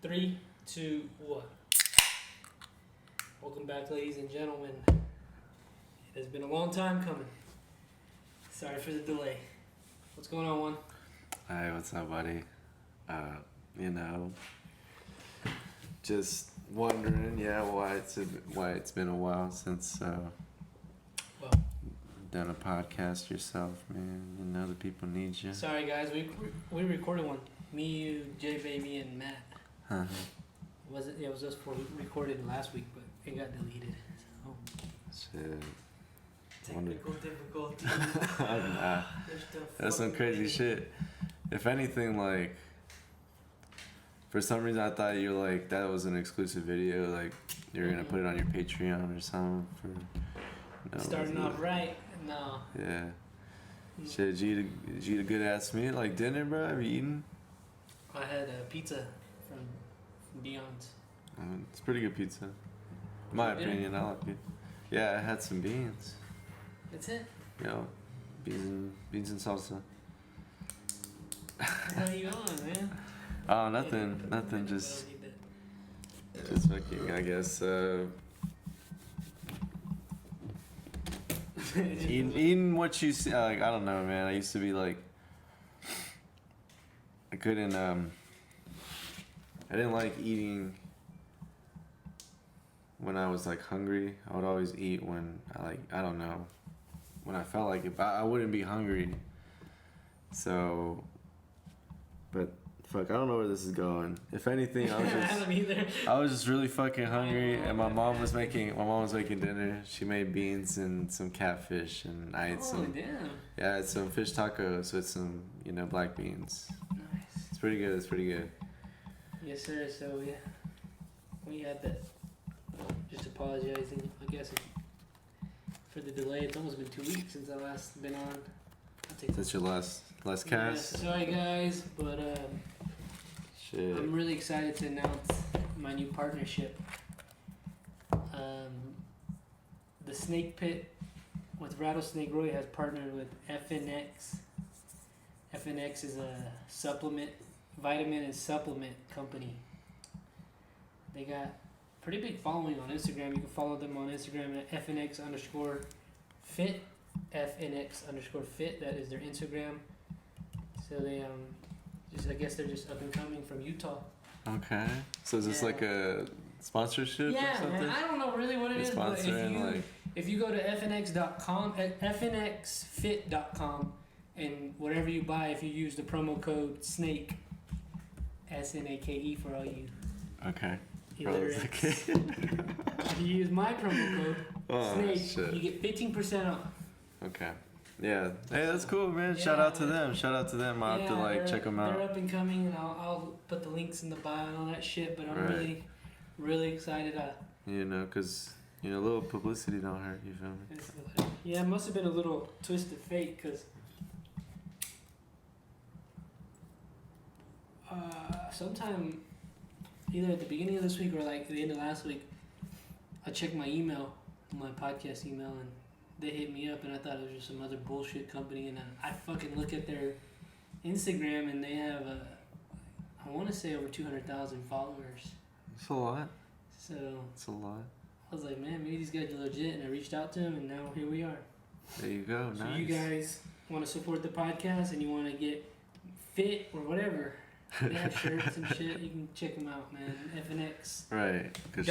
3, 2, 1. Welcome back, ladies and gentlemen. It has been a long time coming. Sorry for the delay. What's going on, Juan? Hey, what's up, buddy? Just wondering, why it's been a while since done a podcast yourself, man. You know the people need you. Sorry, guys. We recorded one. Me, you, J Baby, and Matt. Uh-huh. It was us four. We recorded last week, but it got deleted. So. Shit. Technical difficulty. Nah, that's some crazy shit. If anything, like, for some reason I thought you were like, that was an exclusive video, like you were gonna put it on your Patreon or something for, Starting off right. No. Yeah. Shit, did you eat a good ass meal, like dinner, bro? Have you eaten? I had a pizza from Beyond's. It's pretty good pizza. In my opinion, I like it. Yeah, I had some beans. That's it? Beans and salsa. How you going, man? Oh, nothing, just fucking, I guess, eating what you see, like, I don't know, man. I used to be like, I didn't like eating when I was like hungry. I would always eat when I don't know, when I felt like it, but I wouldn't be hungry. So, but fuck, I don't know where this is going. If anything, I was just really fucking hungry, and my mom was making dinner. She made beans and some catfish, and I ate some. Damn. Yeah, I had some fish tacos with some, black beans. Nice. It's pretty good. Yes, sir. So yeah, we had that. Just apologizing, I guess, for the delay. It's almost been 2 weeks since I last been on. That's your last cast? Yeah, sorry, guys, but shit. I'm really excited to announce my new partnership. The Snake Pit with Rattlesnake Roy has partnered with FNX. FNX is a vitamin and supplement company. They got pretty big following on Instagram. You can follow them on Instagram at FNX_fit. FNX_fit. That is their Instagram. So they I guess they're just up and coming from Utah. Okay. So is this like a sponsorship or something? Man, I don't know really what it is, but if you go to fnx.com, fnxfit.com, and whatever you buy, if you use the promo code SNAKE, SNAKE for all you. Okay. If you use my promo code SNAKE, you get 15% off. Okay. Yeah. Hey, that's cool, man. Shout out to them. I'll have to check them out. They're up and coming, and I'll put the links in the bio and all that shit. But I'm really, really excited. Because a little publicity don't hurt. You feel me? Yeah, it must have been a little twist of fate, because sometime either at the beginning of this week or like the end of last week, I checked my email, my podcast email, and they hit me up, and I thought it was just some other bullshit company, and I fucking look at their Instagram, and they have I want to say over 200,000 followers. It's a lot. So it's a lot. I was like, man, maybe these guys are legit, and I reached out to them, and now here we are. There you go. So nice. you guys want to support the podcast, and you want to get fit or whatever. They have shirts and shit. You can check them out, man. FNX. Right. Because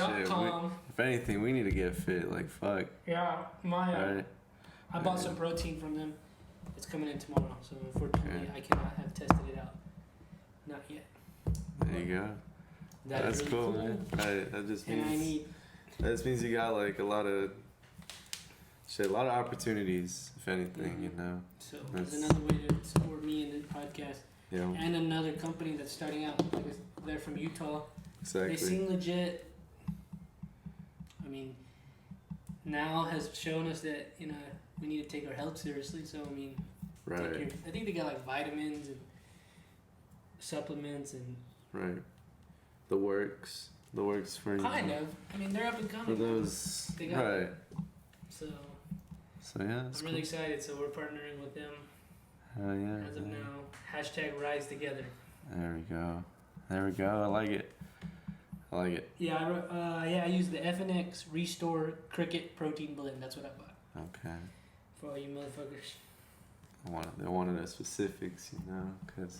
if anything, we need to get fit. Like, fuck. Yeah. I bought some protein from them. It's coming in tomorrow. So, unfortunately, I cannot have tested it out. Not yet. There you go. That's really cool, man. That just means you got, like, a lot of opportunities, if anything, So, that's another way to support me in the podcast. Yeah. And another company that's starting out. They're from Utah. Exactly. They seem legit. I mean, now has shown us that, we need to take our health seriously. So, I mean, right. I think they got like vitamins and supplements and. Right. The works for you. Kind of. I mean, they're up and coming. For those. Right. So yeah. I'm really excited. So we're partnering with them. Hell yeah. As of now, #Rise Together. There we go. I like it. I like it. Yeah, I use the FNX Restore Cricket Protein Blend. That's what I bought. Okay. For all you motherfuckers. They wanted the specifics, you know, because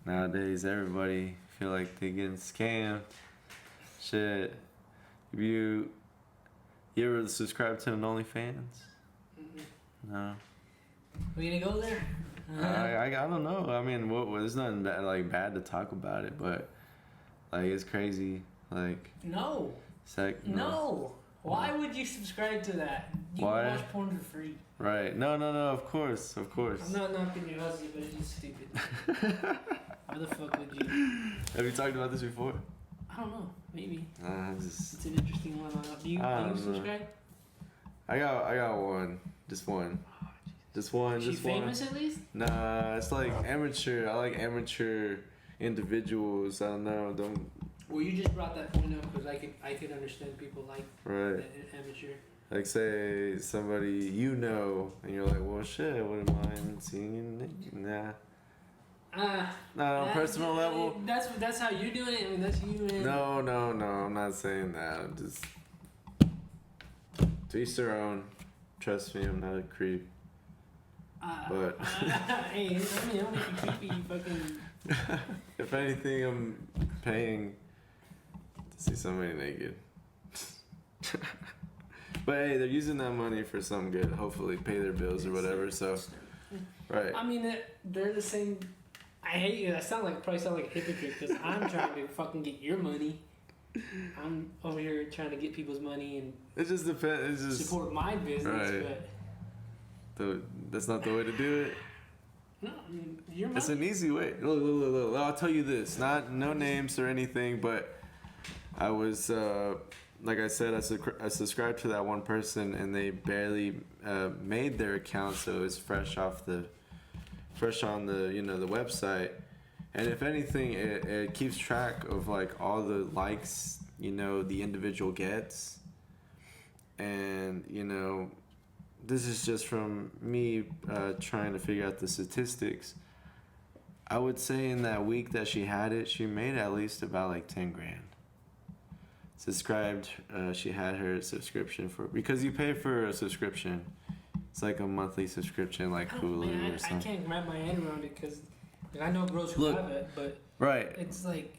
nowadays everybody feel like they getting scammed. Shit. You ever subscribe to an OnlyFans? No. We gonna go there? I don't know. I mean, there's nothing bad to talk about it, but like it's crazy. Like no. No. Why would you subscribe to that? You Why? can watch porn for free. Right. No. Of course. I'm not knocking your husband, but it's just stupid. Why the fuck would you? Have you talked about this before? I don't know. Maybe. It's an interesting one. Do you subscribe? I got one. Just one. Oh, just one. Is she famous at least? Nah, it's like amateur. I like amateur individuals. I don't know. Well, you just brought that point up because I could understand people like right. Amateur. Like say somebody you know, and you're like, well, shit, I wouldn't mind seeing you naked. Nah. Not on a personal level. That's how you're doing it. I mean, that's you. And No. I'm not saying that. I'm just to each their own. Trust me, I'm not a creep. But hey, I mean, don't make you creepy. You fucking. If anything, I'm paying to see somebody naked. But hey, they're using that money for something good. Hopefully, pay their bills or whatever. So, right. I mean, they're the same. I hate you. I probably sound like a hypocrite because I'm trying to fucking get your money. I'm over here trying to get people's money and it just depends. It's just support my business, right. But that's not the way to do it. No, I mean, your money. It's an easy way. Look. I'll tell you this. No names or anything, but I was like I said, I subscribed to that one person, and they barely made their account, so it's fresh on the the website. And if anything, it keeps track of like all the likes the individual gets, and this is just from me trying to figure out the statistics. I would say in that week that she had it, she made at least about like 10 grand. Subscribed, she had her subscription because you pay for a subscription. It's like a monthly subscription, like Hulu or something. I can't wrap my head around it because I know girls who have it, but right. It's like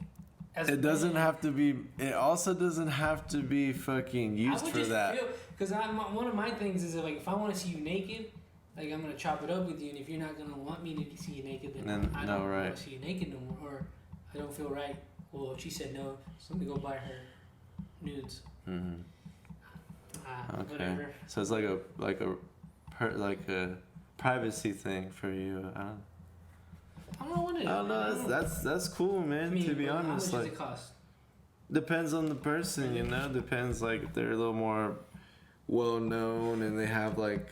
it doesn't have to be. It also doesn't have to be fucking used for that. Because one of my things is that, like, if I want to see you naked, like, I'm gonna chop it up with you, and if you're not gonna want me to see you naked, then I don't want to see you naked no more, or I don't feel right. Well, if she said no, so let me go buy her nudes. Mm-hmm. Okay. Whatever. So it's like a privacy thing for you. I don't know. That's cool, man. To be honest, how much does it cost? Depends on the person, Depends, like, if they're a little more well known and they have like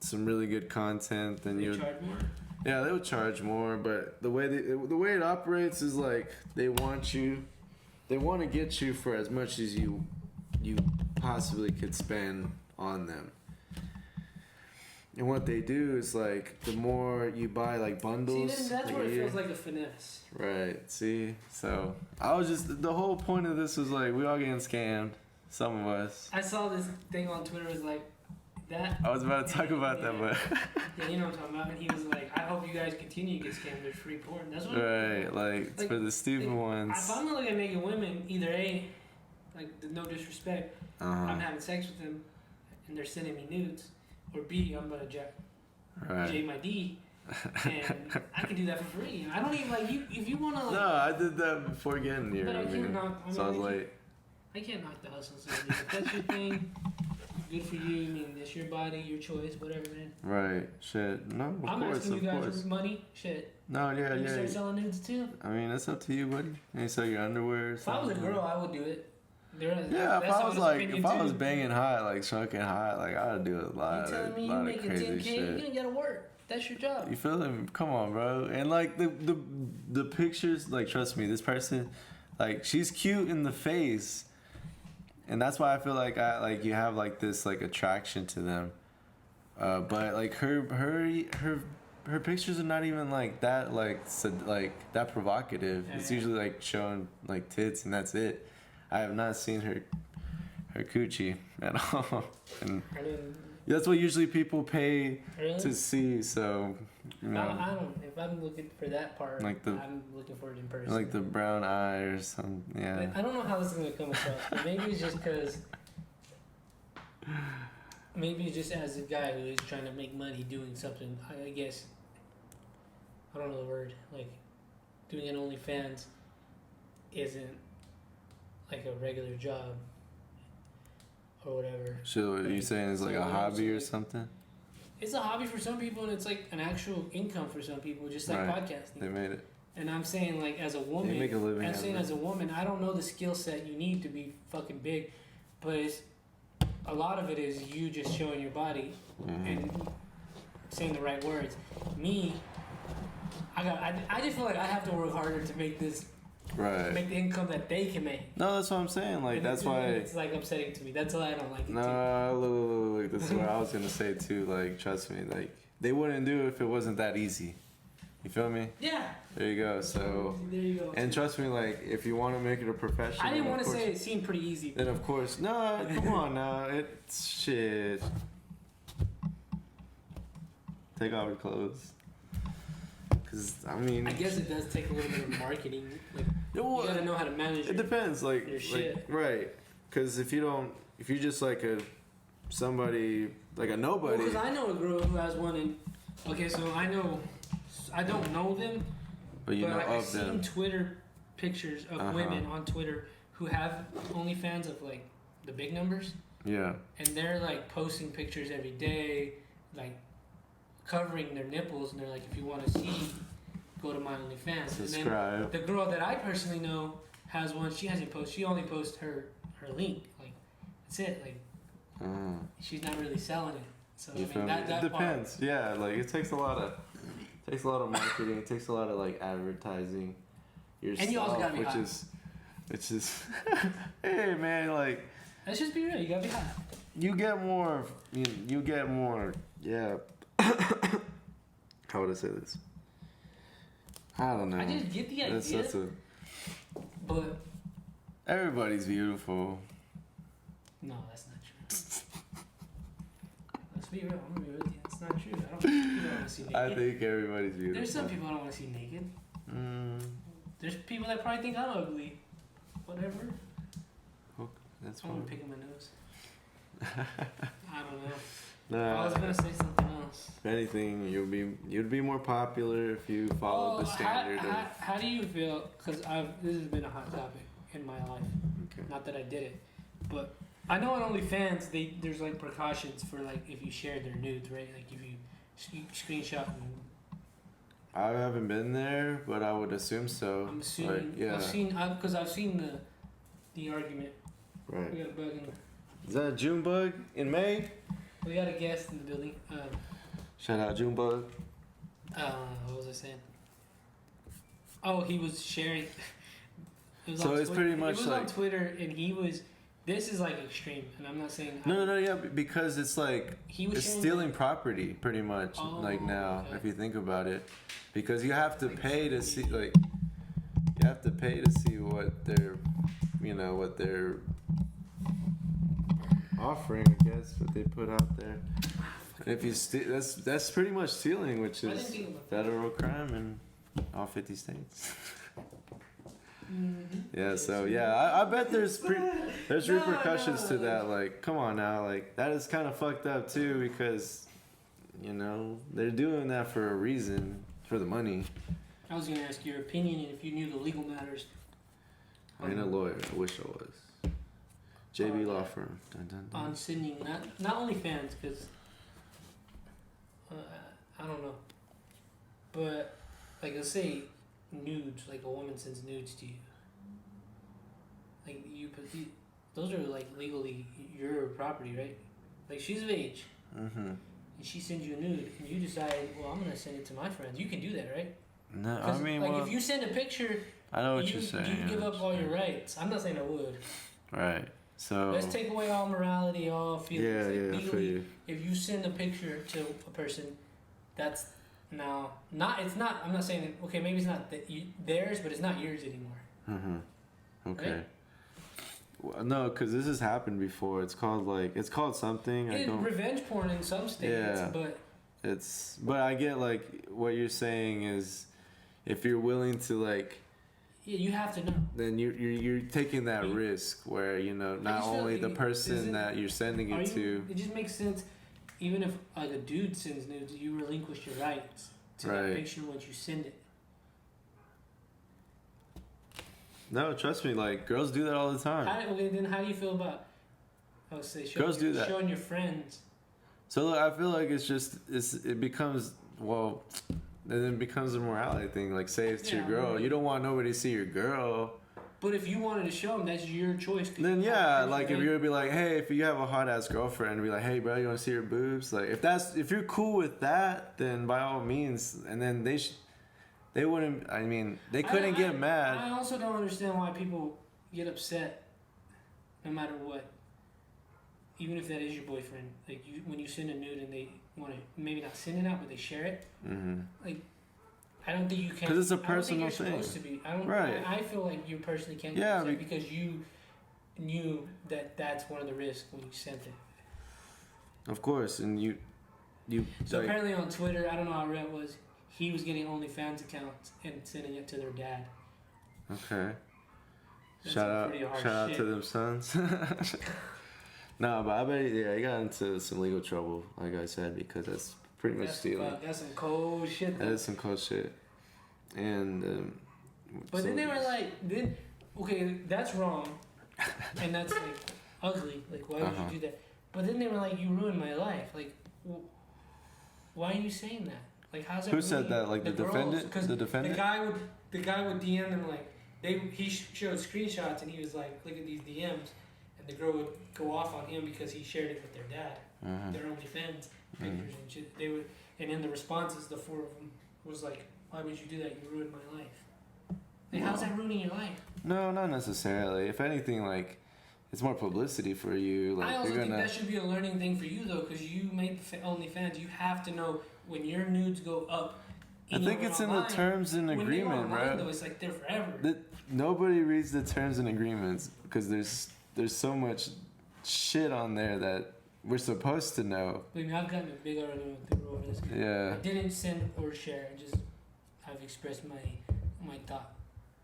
some really good content, then you charge more. Yeah, they would charge more. But the way it operates is like they want to get you for as much as you possibly could spend on them. And what they do is, like, the more you buy, like, bundles... See, then that's where it feels like a finesse. Right, see? So, the whole point of this was, like, we all getting scammed. Some of us. I saw this thing on Twitter, it was like, that... I was about to talk about that, but... Yeah, you know what I'm talking about. And he was like, I hope you guys continue to get scammed. There's free porn. That's what... Right, like, it's for the stupid ones. If I'm gonna look at naked women, either A, like, no disrespect, I'm having sex with them, and they're sending me nudes... Or B, I'm gonna J my D, and I can do that for free. I don't even like you. If you wanna, like, no, I did that before getting here. But I can't knock. So I was late. I can't knock the hustle. So if that's your thing, good for you. I mean, it's your body, your choice, whatever, man. Right. Shit. No, of I'm course, asking you guys for money. Shit. No, yeah. You start selling nudes too. I mean, that's up to you, buddy. You sell your underwear. If I was a girl, I would do it. Yeah, if I was banging high, like shrunken high, like I'd do a lot of crazy shit. You ain't gotta work. That's your job. You feel me? Come on, bro. And like the pictures, like, trust me, this person, like, she's cute in the face, and that's why I feel like you have like this like attraction to them. But like her her pictures are not even like that that provocative. Yeah, It's yeah. usually like showing like tits and that's it. I have not seen her coochie at all, and I didn't that's what usually people pay really. to see. So, you know, I don't. If I'm looking for that part, I'm looking for it in person. like the brown eye or something. Yeah. Like, I don't know how this is gonna come across, but maybe it's just because. Maybe it's just as a guy who is trying to make money doing something. I guess. I don't know the word. Like, doing an OnlyFans isn't like a regular job or whatever. So what are you saying is like a hobby or something? It's a hobby for some people, and it's like an actual income for some people, just like Right. podcasting. They made it. And I'm saying, like, as a woman, They make a living. I'm saying out of as a woman, I don't know the skill set you need to be fucking big, but it's, a lot of it is you just showing your body it. Mhm. and saying the right words. Me, I just feel like I have to work harder to make this, Right. make the income that they can make. No, that's what I'm saying. Like And that's it's, why. it's like upsetting to me. That's why I don't like it. Too. No, look, this is what I was gonna say too. Like, trust me, like they wouldn't do it if it wasn't that easy. You feel me? Yeah. There you go. So, There you go. and trust me, like if you want to make it a profession, I didn't then want of to course- say it seemed pretty easy. Then of course, no, come on now, it's shit. Take off your clothes. Cause I mean, I guess it does take a little bit of marketing. Like, yeah, well, you gotta know how to manage it depends. Like, your shit. right? Because if you just like somebody like a nobody. Because I know a girl who has one, and okay, so I don't know them, But you know like, of I've seen them. Twitter pictures of Uh-huh. women on Twitter who have OnlyFans of like the big numbers, Yeah. and they're like posting pictures every day, like covering their nipples, and they're like, if you want to see, go to my OnlyFans. And then Subscribe. the girl that I personally know has one. She hasn't posted. She only posts her link. Like that's it. Like she's not really selling it. So You I feel mean me? that It depends. Yeah, like it takes a lot of marketing. It takes a lot of like advertising yourself, And you also gotta be hot. which is hey man, like Let's just be real. You gotta be hot. you get more. You get more. Yeah. How would I say this? I don't know. I just get the idea, That's but everybody's beautiful. no, that's not true. Let's be real. I'm gonna be with you. It's not true. I don't want to see naked. I think everybody's beautiful. There's some people I don't want to see naked. There's people that probably think I'm ugly. Whatever. That's I'm fine. gonna pick at my nose. I don't know. Nah, I was gonna say something else. if anything, you'd be more popular if you followed the standard How do you feel? Because this has been a hot topic in my life. Okay. Not that I did it, but I know on OnlyFans there's like precautions for like if you share their nudes, right? Like if you screenshot and I haven't been there, but I would assume so. I'm assuming. Like, yeah. I've seen the argument. Right. We got a bug in. Is that a June bug in May? We got a guest in the building. Shout out June bug. What was I saying? Oh, he was sharing. It was So on it's Twitter. pretty much It was like- on Twitter, and he was. This is like extreme, and I'm not saying. No, yeah, because it's like He was it's sharing stealing property, pretty much. Oh, like now, okay. if you think about it, because you have to Like pay to see- see, like, you have to pay to see what they're, what they're offering. I guess what they put out there. And if you steal, that's pretty much stealing, which I didn't is think about that. federal crime in all 50 states. Mm-hmm. Yeah, so yeah, I bet there's repercussions no, to that. Like, come on now, like that is kind of fucked up too, because they're doing that for a reason, for the money. I was gonna ask your opinion and if you knew the legal matters. I ain't a lawyer. I wish I was. JB Law Firm. Dun, dun, dun. On sending not only fans, because I don't know, but like let's say nudes, like a woman sends nudes to you, like those are like legally your property, right? Like she's of age, and she sends you a nude, and you decide, well, I'm gonna send it to my friends. You can do that, right? No, I 'Cause, mean, like well, if you send a picture, I know what you're saying. you give up all your rights. I'm not saying I would. Right. So. Let's take away all morality, all feelings. Yeah, Like, yeah, I feel legally, you. if you send a picture to a person, that's No, not. It's not. I'm not saying that. Okay, maybe it's not theirs, but it's not yours anymore. Okay. Right? Well, no, because this has happened before. It's called something. It's revenge porn in some states, Yeah. but But I get like what you're saying is, if you're willing to like. yeah, you have to know. Then you're taking that risk where not only the person that you're sending it to. It just makes sense. Even if like a dude sends nudes, you relinquish your rights to that picture once you send it. No, trust me. Like girls do that all the time. Then how do you feel about? I would say girls do that. Showing your friends. So look, I feel like it becomes then it becomes a morality thing. Like say it's your girl, you don't want nobody to see your girl. But if you wanted to show them, that's your choice. Then yeah, like if you would be like, hey, if you have a hot ass girlfriend, be like, hey, bro, you want to see her boobs? Like if you're cool with that, then by all means. And then they wouldn't. I mean, they couldn't get mad. I also don't understand why people get upset, no matter what. Even if that is your boyfriend, like when you send a nude and they want to maybe not send it out, but they share it. Like. I don't think you can. Because it's a personal thing. Supposed to be. I feel like you personally can't. Yeah, because you knew that's one of the risks when you sent it. Of course, and you. So apparently on Twitter, I don't know how real it was. He was getting OnlyFans accounts and sending it to their dad. Okay. Shout out to them sons. No, but I bet he got into some legal trouble, like I said, because that's. Pretty much stealing. That's some cold shit. That is some cold shit. And. But then they were like, okay, that's wrong, and that's like ugly. Like, why would you do that? But then they were like, you ruined my life. Like, why are you saying that? Like, how's that? Who said that? Like the defendant? The defendant. The guy would DM them like he showed screenshots and he was like, look at these DMs, and the girl would go off on him because he shared it with their dad. Their OnlyFans pictures and shit. And in the responses, the four of them was like, "Why would you do that? You ruined my life." Like, how's that ruining your life? No, not necessarily. If anything, like, it's more publicity for you. Like, I also think that should be a learning thing for you though, because you made OnlyFans. You have to know when your nudes go up. I think it's in the terms and agreement, right? Though, it's like they're forever. Nobody reads the terms and agreements because there's so much shit on there that. We're supposed to know. I mean, I've gotten a big argument with people over this. Yeah. I didn't send or share. I've expressed my thought.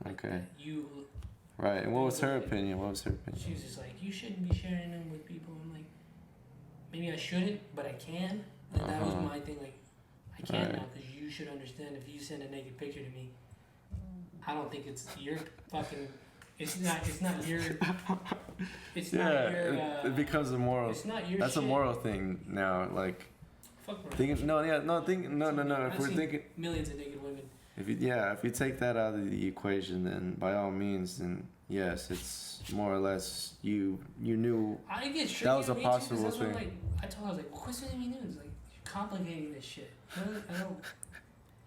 Okay. You. Right. And what was her opinion? She was just like, you shouldn't be sharing them with people. I'm like, maybe I shouldn't, but I can. And that was my thing. Like, I can now because you should understand. If you send a naked picture to me, I don't think it's your fucking. It's not your. It's not your. It becomes a moral. It's not your. That's shit. a moral thing now. Like. Fuck around. Thinking, no. If we're thinking millions of naked women. If you take that out of the equation, then by all means, then yes, it's more or less you knew. I get that was a possible thing. I told her, I was like, "What's sending me news? Like, you're complicating this shit. I don't.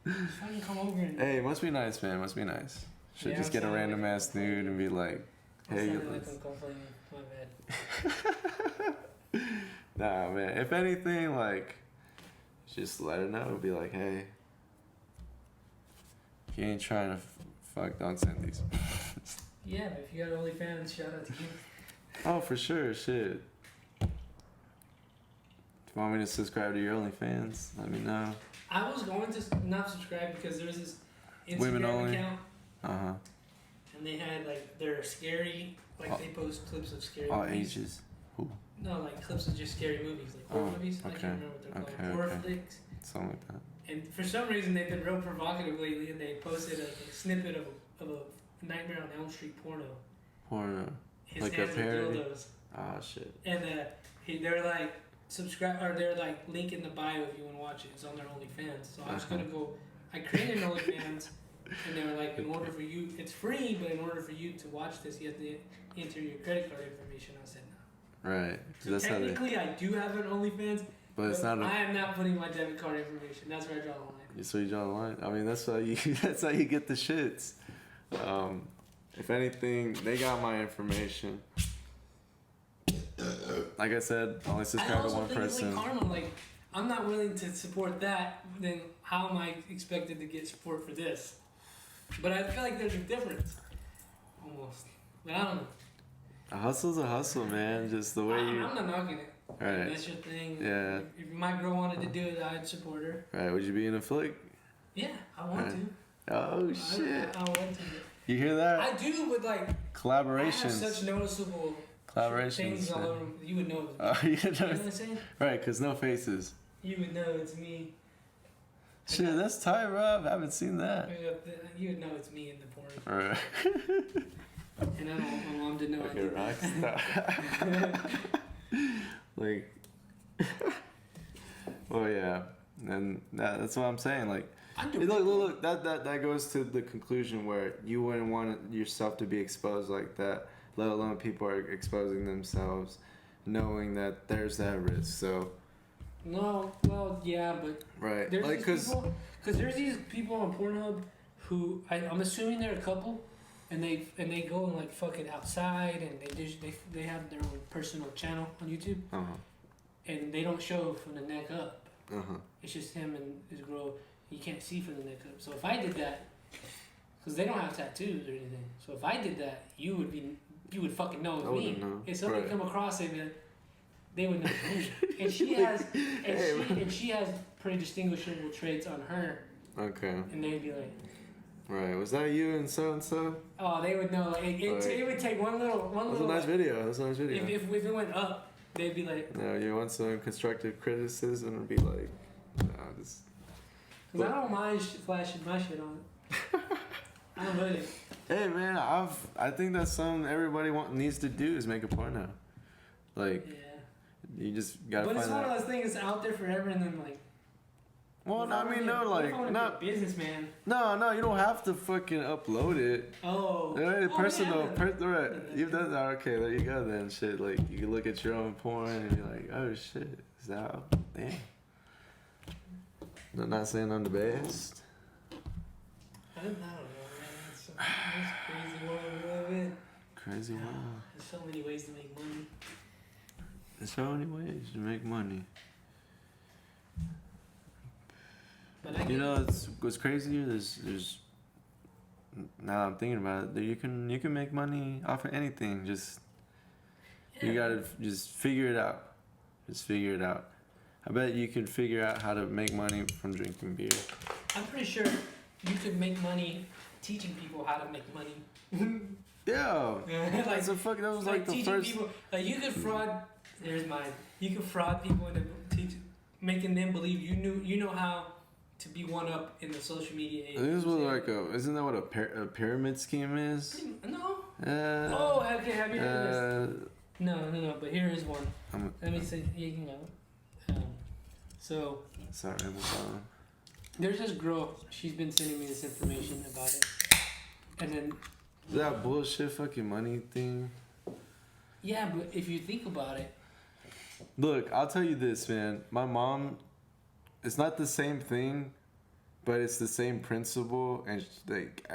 Just fucking come over and." Hey, it must be nice, man. It must be nice. Should just get a random ass nude and be like, "Hey, you." My bad. Nah, man. If anything, like, just let her know. Be like, "Hey, if you ain't trying to fuck, don't send these." Yeah, if you got OnlyFans, shout out to you. Oh, for sure, shit. If you want me to subscribe to your OnlyFans, let me know. I was going to not subscribe because there was this Women Instagram only account. Uh-huh. And they had like their scary, they post clips of scary all movies. ages. Ooh. No, like clips of just scary movies, like horror movies. I can't remember what they're called. Horror flicks. Something like that. And for some reason, they've been real provocative lately, and they posted a snippet of a Nightmare on Elm Street porno. Porno. His like hands a parody. are dildos. Oh shit. And they're like subscribe, or they're like link in the bio if you want to watch it. It's on their OnlyFans. So I was gonna go. I created an OnlyFans, and they were like, in order for you, it's free, but in order for you to watch this, you have to enter your credit card information. I said no. Right. So technically, I do have an OnlyFans, but it's not. I am not putting my debit card information. That's where I draw the line. So you draw the line. I mean, that's how you get the shits. If anything, they got my information. Like I said, I only subscribe to one person. It's like karma. Like, I'm not willing to support that, then how am I expected to get support for this? But I feel like there's a difference, almost. But I don't know. A hustle's a hustle, man. Just the way you. I'm not knocking it. Right. That's your thing. Yeah. If my girl wanted to do it, I'd support her. Right. Would you be in a flick? Yeah, I want Right. to. Oh shit. I want to. You hear that? I do, but like I Collaborations. have such noticeable Collaborations. things all over. You would know. Oh, you You know know. what I'm saying? Right, because no faces. You would know it's me. Shit, that's tight, Rob. I haven't seen that. You would know it's me in the porn. Alright. And I don't want my mom to know I Okay, did rockstar. Like, well, yeah, and that's what I'm saying. Like, I do. look, that goes to the conclusion where you wouldn't want yourself to be exposed like that, let alone people are exposing themselves, knowing that there's that risk. So, No, well, yeah, but right, there's like, these people, because there's these people on Pornhub who I'm assuming they're a couple, and they go and like fuck it outside, and they have their own personal channel on YouTube, and they don't show from the neck up. It's just him and his girl. You can't see from the neck up. So if I did that, because they don't have tattoos or anything, so if I did that, you would fucking know it was me. Know. If somebody Right. come across it, they would know it's me. And she has pretty distinguishable traits on her, Okay. and they'd be like, Right. Was that you and so and so? oh, they would know. It would take one little. That's a nice video. That's a nice video. If it went up, they'd be like, No, you want some constructive criticism and be like, no, just. because I don't mind flashing my shit on it. I don't mind it. Hey man, I think that's something everybody needs to do is make a porno. Like, Yeah. you just gotta But find it's one that. of those things that's out there forever, and then like. Well, if no, I mean, no, like, not businessman. no, you don't have to fucking upload it. Oh. Personal, yeah. right? You've done that. Okay, there you go then. Shit, like you can look at your own porn and be like, oh shit, is that? Damn. I'm not saying I'm the best. I don't know, man. It's crazy world we live in. Crazy world. There's so many ways to make money. There's so many ways to make money. But You know, what's crazy. There's. Now I'm thinking about it. You can make money off of anything. Just you gotta just figure it out. Just figure it out. I bet you can figure out how to make money from drinking beer. I'm pretty sure you could make money teaching people how to make money. Yeah. Like, That's a fuck. That was like the teaching first. people, like you could fraud. There's mine. You could fraud people into making them believe you know how to be one up in the social media age. This was like isn't that what a pyramid scheme is? No. Oh, Okay. Have you heard of this? No. But here is one. Let me say. You can go. So. Sorry, I'm sorry. There's this girl. She's been sending me this information about it, and then. That bullshit fucking money thing. Yeah, but if you think about it. Look, I'll tell you this, man. My mom, it's not the same thing, but it's the same principle. And like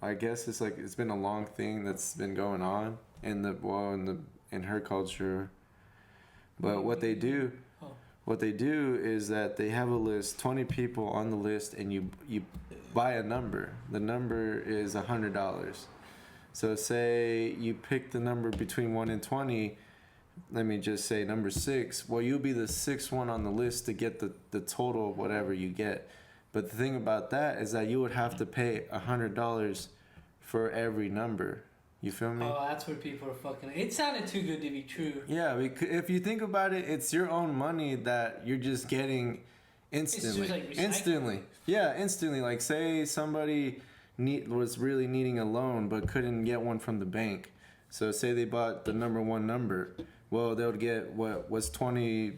I guess it's like it's been a long thing that's been going on in her culture. But what they do is that they have a list, 20 people on the list, and you buy a number. The number is $100. So say you pick the number between 1 and 20. Let me just say number 6. Well, you'll be the 6th one on the list to get the total of whatever you get. But the thing about that is that you would have to pay $100 for every number. You feel me? Oh, that's where people are fucking. It sounded too good to be true. Yeah, because if you think about it, it's your own money that you're just getting instantly. It's just like instantly. Yeah, instantly. Like say somebody was really needing a loan but couldn't get one from the bank. So say they bought the number 1 number. Well, they would get what was 20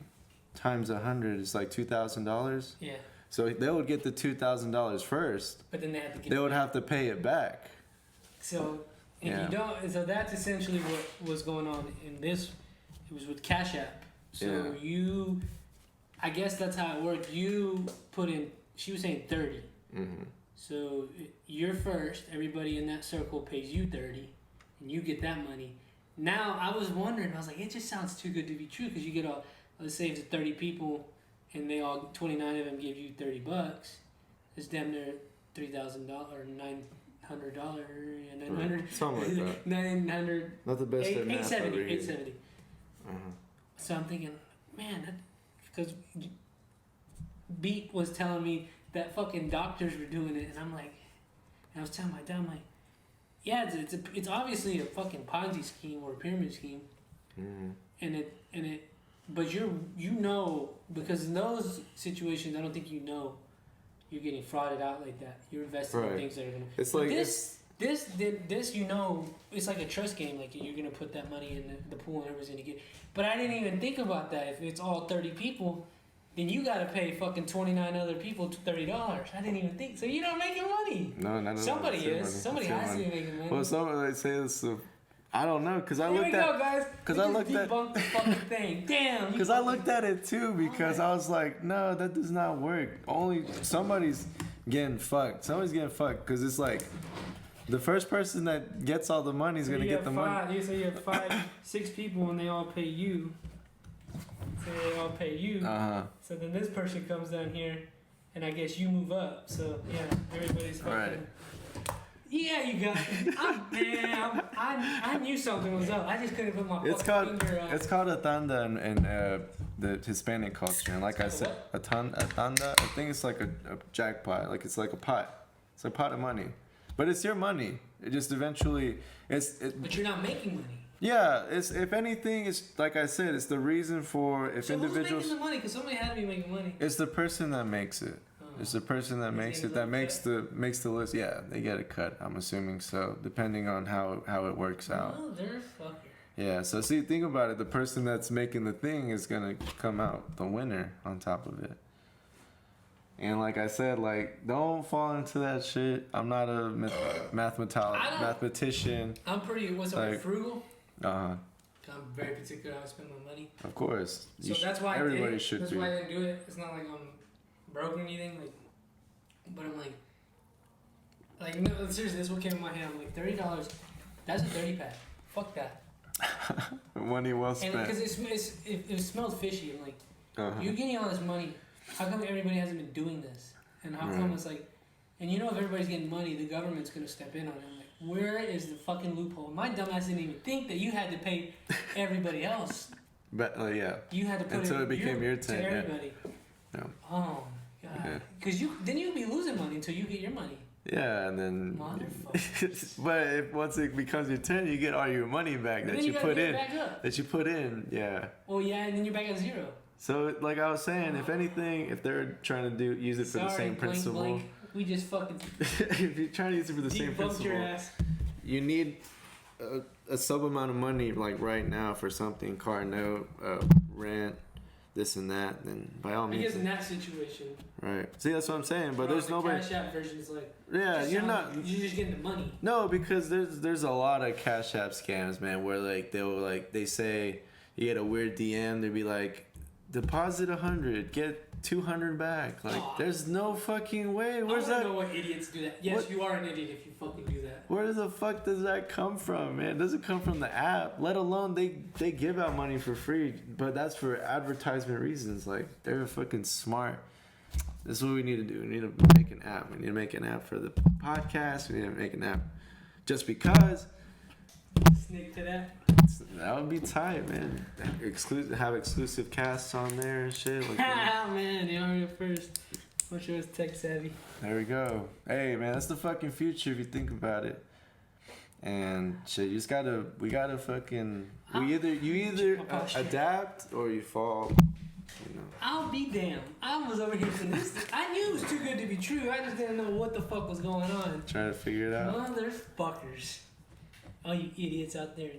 times 100 is like $2,000. Yeah. So they would get the $2,000 first. But then they had to get. They would have to pay it back. So if you don't, so that's essentially what was going on in this. It was with Cash App. So I guess that's how it worked. You put in. She was saying 30. Mm-hmm. So you're first. Everybody in that circle pays you 30, and you get that money. Now I was wondering. I was like, it just sounds too good to be true because you get let's say it's 30 people, and they all 29 of them give you $30, it's damn near $3,000 or $900, yeah, 900, something like that. 900. Not the best at math over here. 870. Uh-huh. So I'm thinking, man, because Beat was telling me that fucking doctors were doing it, and I'm like, and I was telling my dad, I'm like, yeah, it's obviously a fucking Ponzi scheme or a pyramid scheme, and it, but you know, because in those situations, I don't think you know you're getting frauded out like that. You're investing in things that are gonna. It's like this, you know, it's like a trust game. Like you're gonna put that money in the pool and everybody's gonna get. But I didn't even think about that. If it's all 30 people, then you gotta pay fucking 29 other people $30. I didn't even think. So you're not making money. No, not somebody is. Money. Somebody has to be making money. Well, somebody say this. I don't know, cause I looked at. Guys. Cause I looked at the fucking thing. Damn. Cause I looked at it too, because I was like, no, that does not work. Only somebody's getting fucked. Somebody's getting fucked, cause it's like. The first person that gets all the money is gonna get the money. You say you have 6 people and they all pay you. Uh-huh. So then this person comes down here, and I guess you move up. So yeah, everybody's fucking. Right. Yeah, you got it. I knew something was up. I just couldn't put my finger on. It's called a tanda in the Hispanic culture, and like I said, a tanda. I think it's like a jackpot. Like it's like a pot. It's a pot of money. But it's your money. It just eventually, But you're not making money. Yeah, it's if anything, it's like I said, it's the reason for if individuals. Who's making the money? Because somebody had to be making money. It's the person that makes it. It's the person that makes it that makes the list. Yeah, they get a cut. I'm assuming so, depending on how it works out. Oh, they're a fucker. Yeah, so see, think about it. The person that's making the thing is gonna come out the winner on top of it. And like I said, like, don't fall into that shit. I'm not a mathematician. I'm pretty, frugal? Uh-huh. I'm very particular how I spend my money. Of course. So that's why everybody should That's be. why I didn't do it. It's not like I'm broke or anything. Like, but I'm like, no, seriously, this is what came in my head. I'm like, $30, that's a 30 pack. Fuck that. Money well spent. And because it smelled fishy. I'm like, you're getting all this money. How come everybody hasn't been doing this? And how come it's like, and you know if everybody's getting money, the government's going to step in on it. I'm like, where is the fucking loophole? My dumbass didn't even think that you had to pay everybody else. But, yeah. You had to put until it became your turn. To everybody. Yeah. Oh, God. Because then you'll be losing money until you get your money. Yeah, and then. But once it becomes your turn, you get all your money back that you put in. That you put in, yeah. Oh, yeah, and then you're back at zero. So, like I was saying, if anything, if they're trying to use it for the same principle, blank. We just fucking. If you're trying to use it for the same principle, your ass. You need a sub amount of money, like right now, for something, car note, rent, this and that. Then by all means. I guess in that situation. Right. See, that's what I'm saying. But there's nobody. Cash App version is like. Yeah, you're not. You're just getting the money. No, because there's a lot of Cash App scams, man. Where like they say you get a weird DM, they'd be like. Deposit 100, get 200 back. Like, there's no fucking way. Where's that? I don't know what idiots do that. Yes, you are an idiot if you fucking do that. Where the fuck does that come from, man? It doesn't come from the app. Let alone they give out money for free, but that's for advertisement reasons. Like, they're fucking smart. This is what we need to do. We need to make an app. We need to make an app for the podcast. We need to make an app just because. Sneak to that. That would be tight, man. Have exclusive casts on there and shit. Like man, you heard it first. Wish it was tech savvy. There we go. Hey, man, that's the fucking future if you think about it. And shit, we gotta fucking. You either adapt or you fall. You know. I'll be damned. I was over here for this. I knew it was too good to be true. I just didn't know what the fuck was going on. Trying to figure it out. Motherfuckers. All you idiots out there.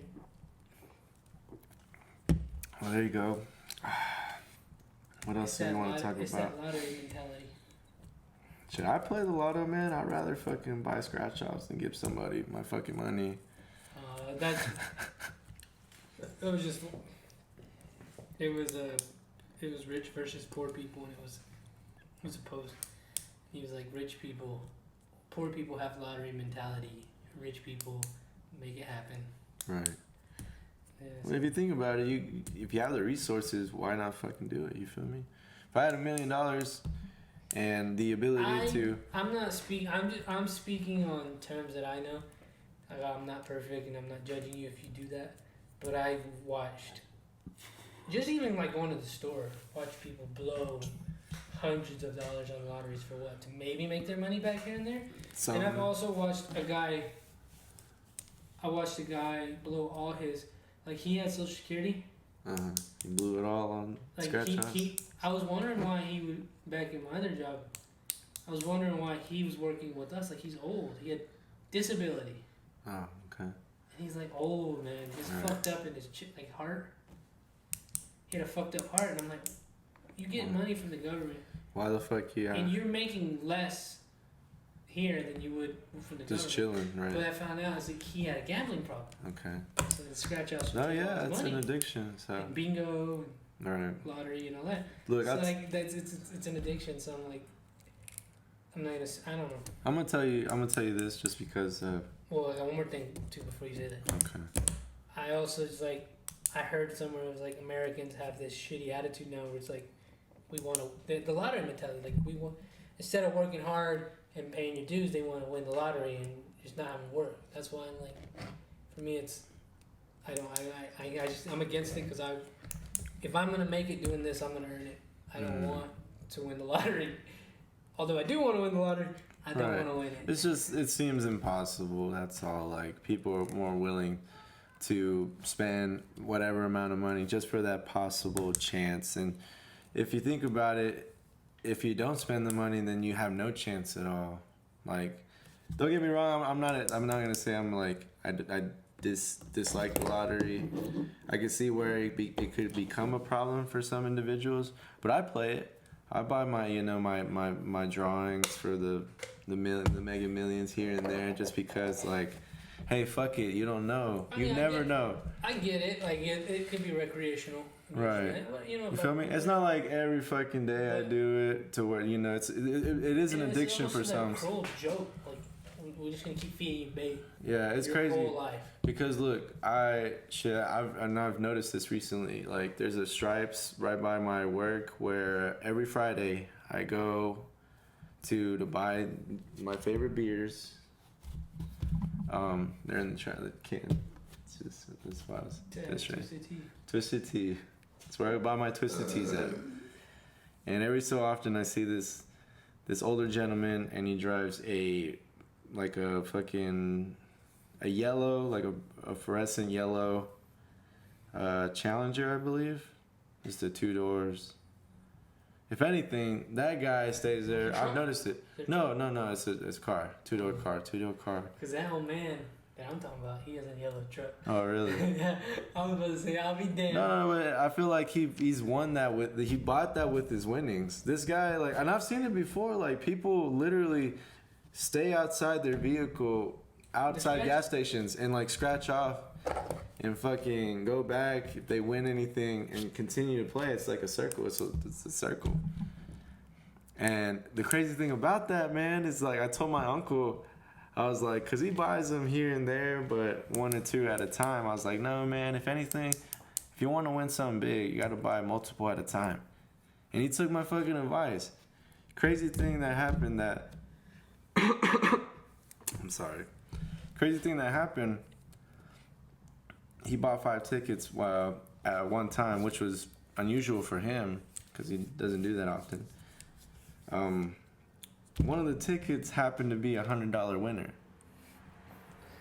Well, there you go. What else do you want to talk about? It's that lottery mentality. Should I play the lotto, man? I'd rather fucking buy scratch offs than give somebody my fucking money. It was rich versus poor people, and it was a post. He was like, poor people have lottery mentality. Rich people make it happen. Right. Yeah, well, if you think about it, if you have the resources, why not fucking do it? You feel me? if I had $1 million and the ability to. I'm not speaking. I'm speaking on terms that I know. Like, I'm not perfect, and I'm not judging you if you do that. But I've watched, just even like going to the store, watch people blow hundreds of dollars on lotteries for what? To maybe make their money back here and there. And I've also watched a guy. I watched a guy blow all his, like he had Social Security. He blew it all on like scratch offs. I was wondering why he would, back in my other job, I was wondering why he was working with us. Like, he's old. He had disability. Oh, okay. And he's like old, man. He's fucked up in his like heart. He had a fucked up heart, and I'm like, you get money from the government. Why the fuck you? And you're making less here than you would from the just government. chilling, right? But I found out is that he had a gambling problem. Okay. So the scratch outs. No, yeah, it's an addiction. So. And bingo. And right. Lottery and all that. Look, so like that's it's an addiction. So I'm like, I don't know. I'm gonna tell you this just because. Well, I got one more thing too before you say that. Okay. I also just like, I heard somewhere it was like Americans have this shitty attitude now where it's like, we want to the lottery mentality. Like, we want, instead of working hard and paying your dues, they want to win the lottery and just not having work. That's why I'm like, for me it's, I'm against it because if I'm gonna make it doing this, I'm gonna earn it. I don't want to win the lottery. Although I do want to win the lottery, I don't want to win it. It's just, it seems impossible. That's all. Like, people are more willing to spend whatever amount of money just for that possible chance. And if you think about it, if you don't spend the money, then you have no chance at all. Like, don't get me wrong. I'm not gonna say I'm like I dislike the lottery. I can see where it could become a problem for some individuals, but I play it. I buy my my drawings for the Mega Millions here and there just because, like, hey, fuck it, you don't know. You never know. I get it. Like, it could be recreational. Right. But, you feel me? It's not like every fucking day I do it to where, it is an addiction for some. It's a cruel joke. Like, we're just gonna keep feeding you bait. Yeah, it's your crazy. Whole life. Because look, I've noticed this recently. Like, there's a Stripes right by my work where every Friday I go to buy my favorite beers. They're in the can. It's just this was Twisted Tea. That's where I buy my Twisted Teas at. And every so often I see this older gentleman, and he drives a yellow, like a fluorescent yellow Challenger, I believe. Just the 2 doors. If anything, that guy stays there. I've noticed it. No, it's a car. 2-door car. Because that old man that I'm talking about, he has a yellow truck. Oh, really? Yeah, I was about to say, I'll be damned. No, but I feel like he's won that he bought that with his winnings. This guy, like, and I've seen it before, like, people literally stay outside their vehicle, outside gas stations, and, like, scratch off and fucking go back if they win anything and continue to play. It's like a circle. It's a circle. And the crazy thing about that, man, is, like, I told my uncle, I was like, because he buys them here and there, but 1 or 2 at a time. I was like, no, man, if anything, if you want to win something big, you got to buy multiple at a time. And he took my fucking advice. Crazy thing that happened that... I'm sorry. Crazy thing that happened, he bought 5 tickets at one time, which was unusual for him because he doesn't do that often. One of the tickets happened to be $100 winner.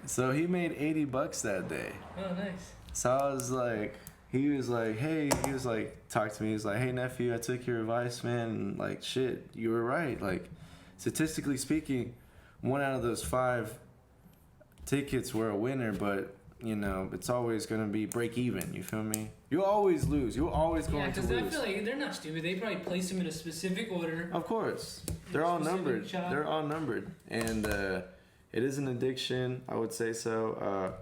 So he made $80 that day. Oh, nice. So I was like, he was like, talk to me. He was like, hey, nephew, I took your advice, man. And, like, shit, you were right. Like, statistically speaking, 1 out of those 5 tickets were a winner, but, it's always going to be break even. You feel me? You'll always lose. You're always going to lose. Yeah, because I feel like they're not stupid. They probably place them in a specific order. Of course. They're all numbered. They're all numbered. And it is an addiction, I would say so.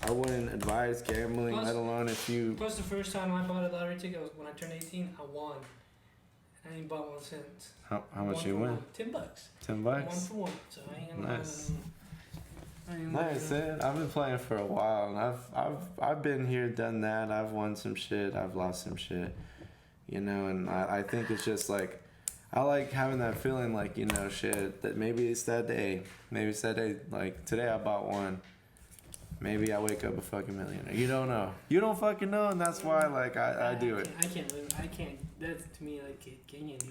I wouldn't advise gambling, let alone if you... Plus, the first time I bought a lottery ticket was when I turned 18, I won. I ain't bought one since. How much you win? $10. $10? 1 for 1. So I ain't gonna nice. Nice, man. I've been playing for a while, and I've been here, done that. I've won some shit. I've lost some shit. you know, and I think it's just like, I like having that feeling like, you know, shit, that maybe it's that day. Maybe it's that day. Like, today I bought one. Maybe I wake up a fucking millionaire. You don't know. You don't fucking know, and that's why, like, I do it. I can't live. I can't. That's to me like, can you do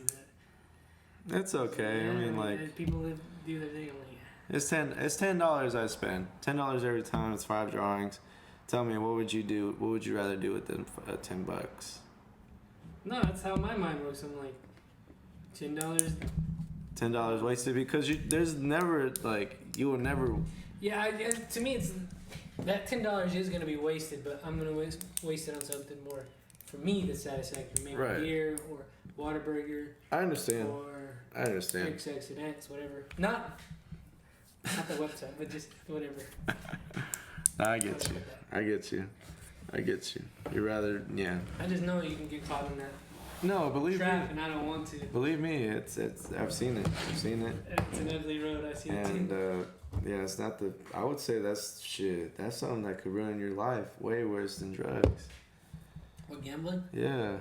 that? It's okay. Yeah, I mean, like, people do their thing. Like, it's $10 I spend. $10 every time. It's 5 drawings. Tell me, what would you do? What would you rather do with them $10? no, that's how my mind works. I'm like, $10. $10 wasted because there's never, like, you will never. Yeah, to me, it's that $10 is gonna be wasted, but I'm gonna waste it on something more for me that's satisfactory. Maybe Right. beer or Whataburger. I understand. Or I understand. XX and X, whatever. Not the website, but just whatever. I get you. I get you. I get you. You rather, yeah. I just know you can get caught in that No, believe trap, me. and I don't want to. Believe me, it's. I've seen it. I've seen it. It's an ugly road. I see it And too. yeah, it's not the. I would say that's shit. That's something that could ruin your life way worse than drugs. What, gambling? Yeah.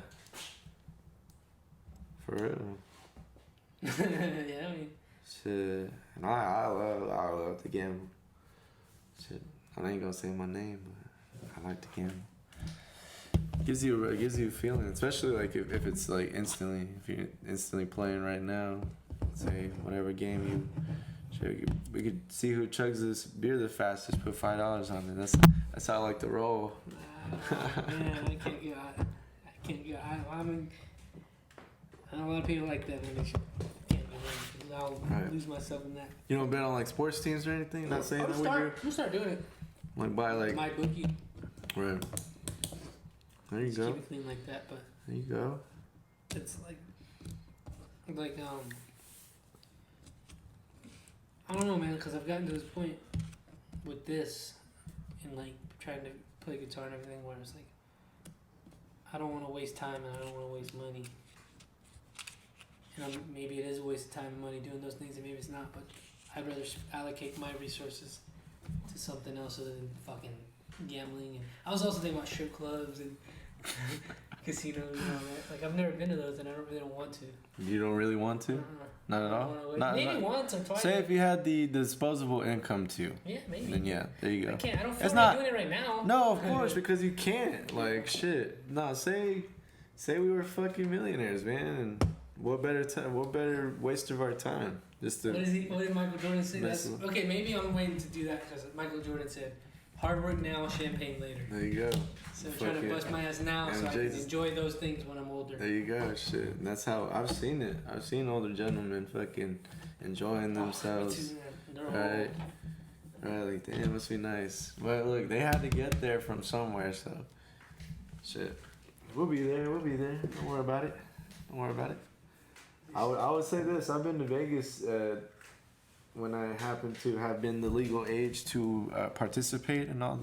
For real. Yeah, I mean, Shit. And I love to gamble. Shit. I ain't gonna say my name, but I like to gamble. Gives you a feeling, especially like if it's like instantly, if you're instantly playing right now, say whatever game we could see who chugs this beer the fastest, put $5 on it. That's how I like to roll. man, I can't get. I can't get. I mean, I know a lot of people like that, and they can't do that. I'll lose myself in that. You don't bet on like sports teams or anything? Not saying that we do. We'll start doing it. Like buy like My bookie. right. There you Just go. keep it clean like that, but There you go. it's like I don't know, man, because I've gotten to this point with this and like trying to play guitar and everything where it's like I don't want to waste time and I don't want to waste money. And maybe it is a waste of time and money doing those things, and maybe it's not, but I'd rather allocate my resources to something else other than fucking gambling. And I was also thinking about strip clubs and casinos and all that. Like, I've never been to those, and I really don't want to. You don't really want to? Not at all? Maybe once or twice. Say if you had the disposable income too. Yeah, maybe. Then yeah, there you go. I can't. I don't feel It's like not, doing it right now. No, of course, because you can't. Like, shit. No, say we were fucking millionaires, man, and what better waste of our time? Just to. What did Michael Jordan say? Okay, maybe I'm waiting to do that because Michael Jordan said, "Hard work now, champagne later." There you go. So I'm trying to bust my ass now so I can enjoy those things when I'm older. There you go, shit. And that's how I've seen it. I've seen older gentlemen fucking enjoying themselves. Right. Right, like, damn, must be nice. But look, they had to get there from somewhere, so. Shit. We'll be there. Don't worry about it. I would say this. I've been to Vegas when I happen to have been the legal age to participate in all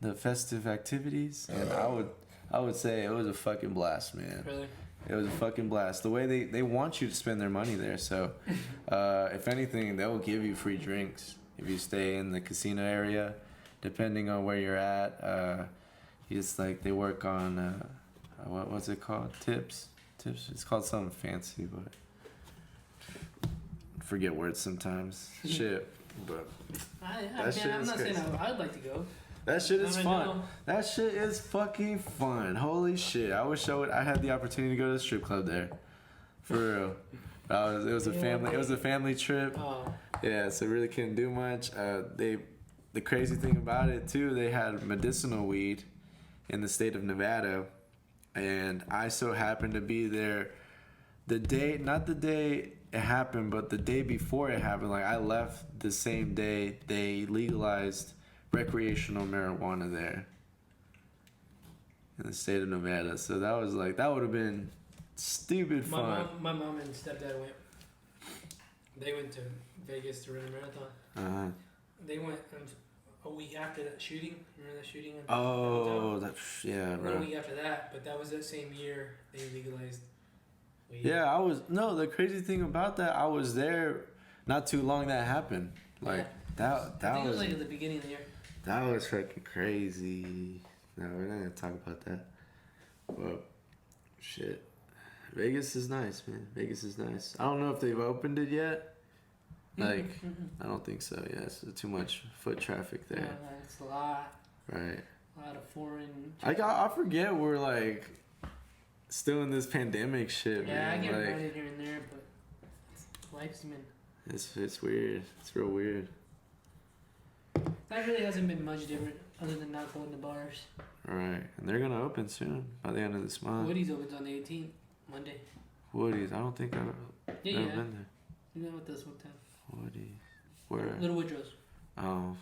the festive activities, and I would say it was a fucking blast, man. Really? It was a fucking blast. The way they want you to spend their money there, so if anything, they'll give you free drinks if you stay in the casino area, depending on where you're at. It's like they work on what's it called? Tips. It's called something fancy, but I forget words sometimes. Shit, but I'm not saying I'd like to go. That shit is I fun. know. That shit is fucking fun. Holy shit! I wish I had the opportunity to go to the strip club there, for real. It was a family. It was a family trip. Oh. Yeah, so really couldn't do much. The crazy thing about it too, they had medicinal weed in the state of Nevada. And I so happened to be there not the day it happened, but the day before it happened. Like, I left the same day they legalized recreational marijuana there in the state of Nevada. So that would have been stupid fun. My mom and stepdad they went to Vegas to run a marathon. Uh-huh. They went a week after that shooting. Remember that shooting? Yeah, bro. A week after that, but that was that same year they legalized weed. Yeah, the crazy thing about that, I was there not too long that happened. Like, yeah. that was like at the beginning of the year. That was fucking crazy. No, we're not gonna talk about that. But Shit. Vegas is nice, man. Vegas is nice. I don't know if they've opened it yet. Like, I don't think so. Yeah, it's too much foot traffic there. Yeah, it's a lot. Right. A lot of foreign. I forget we're like still in this pandemic shit, Yeah, man. I get like, invited here and there, but life's been. It's weird. It's real weird. That really hasn't been much different other than not going to bars. Right, and they're gonna open soon by the end of this month. Woody's opens on the 18th, Monday. Woody's. I don't think I've ever been there. You went with us one time. Woody's. Where? Little Woodrow's. Oh,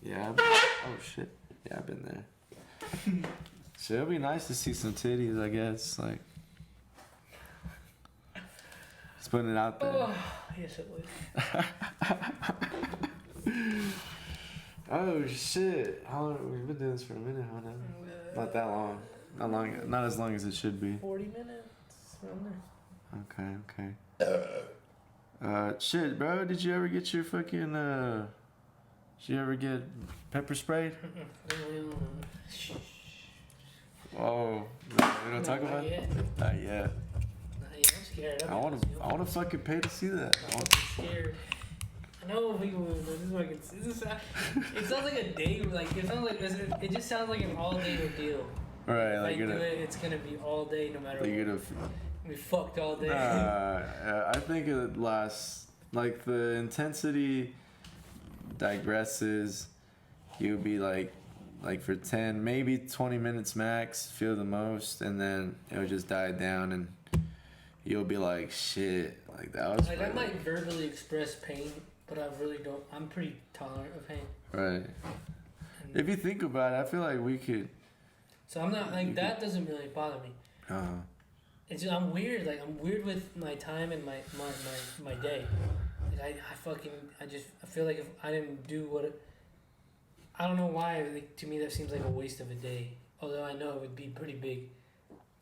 yeah. Oh shit. Yeah, I've been there. So it'll be nice to see some titties, I guess. Like, just putting it out there. Oh, yes, it would. Oh shit! How long we've been doing this for a minute? Huh? Not that long. Not long. Not as long as it should be. 40 minutes. Around there. Okay. Shit, bro. Did you ever get your fucking? Did you ever get pepper sprayed? Whoa! We don't talk about it. Not yet. I'm scared. I wanna fucking pay to see that. I'm scared. I know people would, but it sounds like a day. Like it just sounds like an all-day ordeal. Right, If like I do it, it's gonna be all day, no matter you're what. We fucked all day. I think it lasts. Like the intensity digresses. You'll be like for 10, maybe 20 minutes max, feel the most, and then it'll just die down, and you'll be like, shit, like that was. Like I might verbally express pain, but I really don't. I'm pretty tolerant of pain. Right. If you think about it, I feel like we could. So I'm not like that. Doesn't really bother me. It's just, I'm weird. Like I'm weird with my time and my day. Like I feel like if I didn't do what I don't know why. Like, to me, that seems like a waste of a day. Although I know it would be pretty big.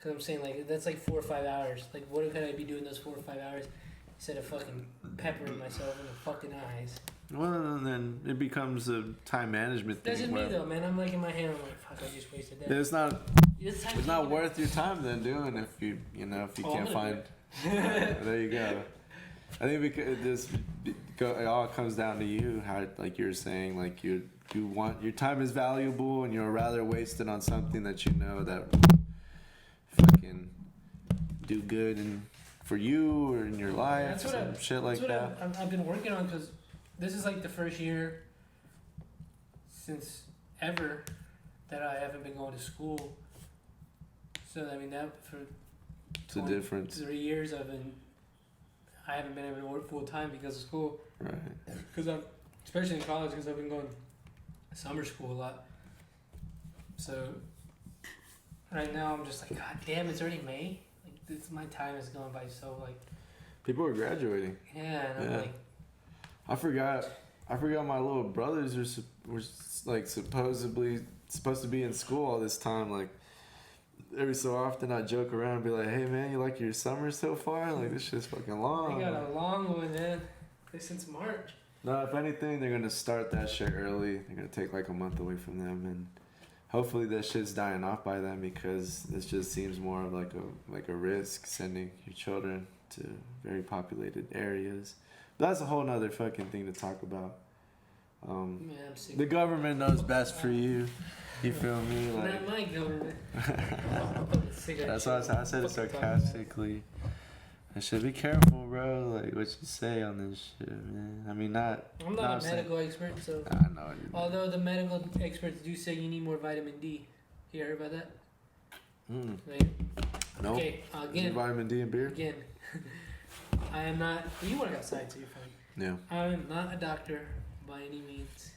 Cause I'm saying like that's like 4 or 5 hours. Like what could I be doing those 4 or 5 hours instead of fucking peppering myself in the fucking eyes? Well, then it becomes a time management thing. That's just me though, man. I'm like in my head. I'm like, fuck, I just wasted that. It's not worth your time then doing if you can't find. There you go. I think because it all comes down to you. How like you're saying, like you want your time is valuable, and you'd rather waste it on something that you know that fucking do good and for you or in your life, shit like that. I've been working on because this is like the first year since ever that I haven't been going to school. So I mean that for it's a difference. 3 years I haven't been able to work full time because of school. Right. Because especially in college, because I've been going summer school a lot. So right now I'm just like, God damn, it's already May. Like my time is going by so like. People are graduating. Yeah, and I'm like. I forgot my little brothers were like supposed to be in school all this time. Like every so often I joke around and be like, hey man, you like your summer so far? Like this shit's fucking long. They got a long one, man. Since March. No, if anything, they're gonna start that shit early. They're gonna take like a month away from them, and hopefully that shit's dying off by then, because this just seems more of like a risk sending your children to very populated areas. But that's a whole nother fucking thing to talk about. The government knows best for you. You feel me? Like, not my government. That's why I said it sarcastically. I should be careful, bro. Like what you say on this shit, man. I mean, I'm not a medical expert, so. I know. Although the medical experts do say you need more vitamin D. You heard about that? Like, no. Okay, again. Vitamin D in beer? Again. I am not. You work outside, so you're fine. Yeah. I am not a doctor by any means.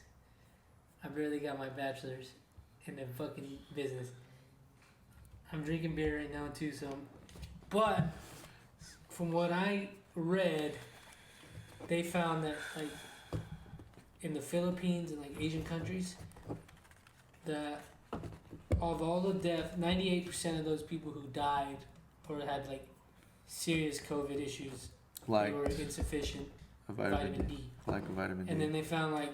I barely got my bachelor's in the fucking business. I'm drinking beer right now too, so. But from what I read, they found that like in the Philippines and like Asian countries, that of all the death, 98% of those people who died or had like serious COVID issues were insufficient vitamin D. Lack of vitamin D. And then they found like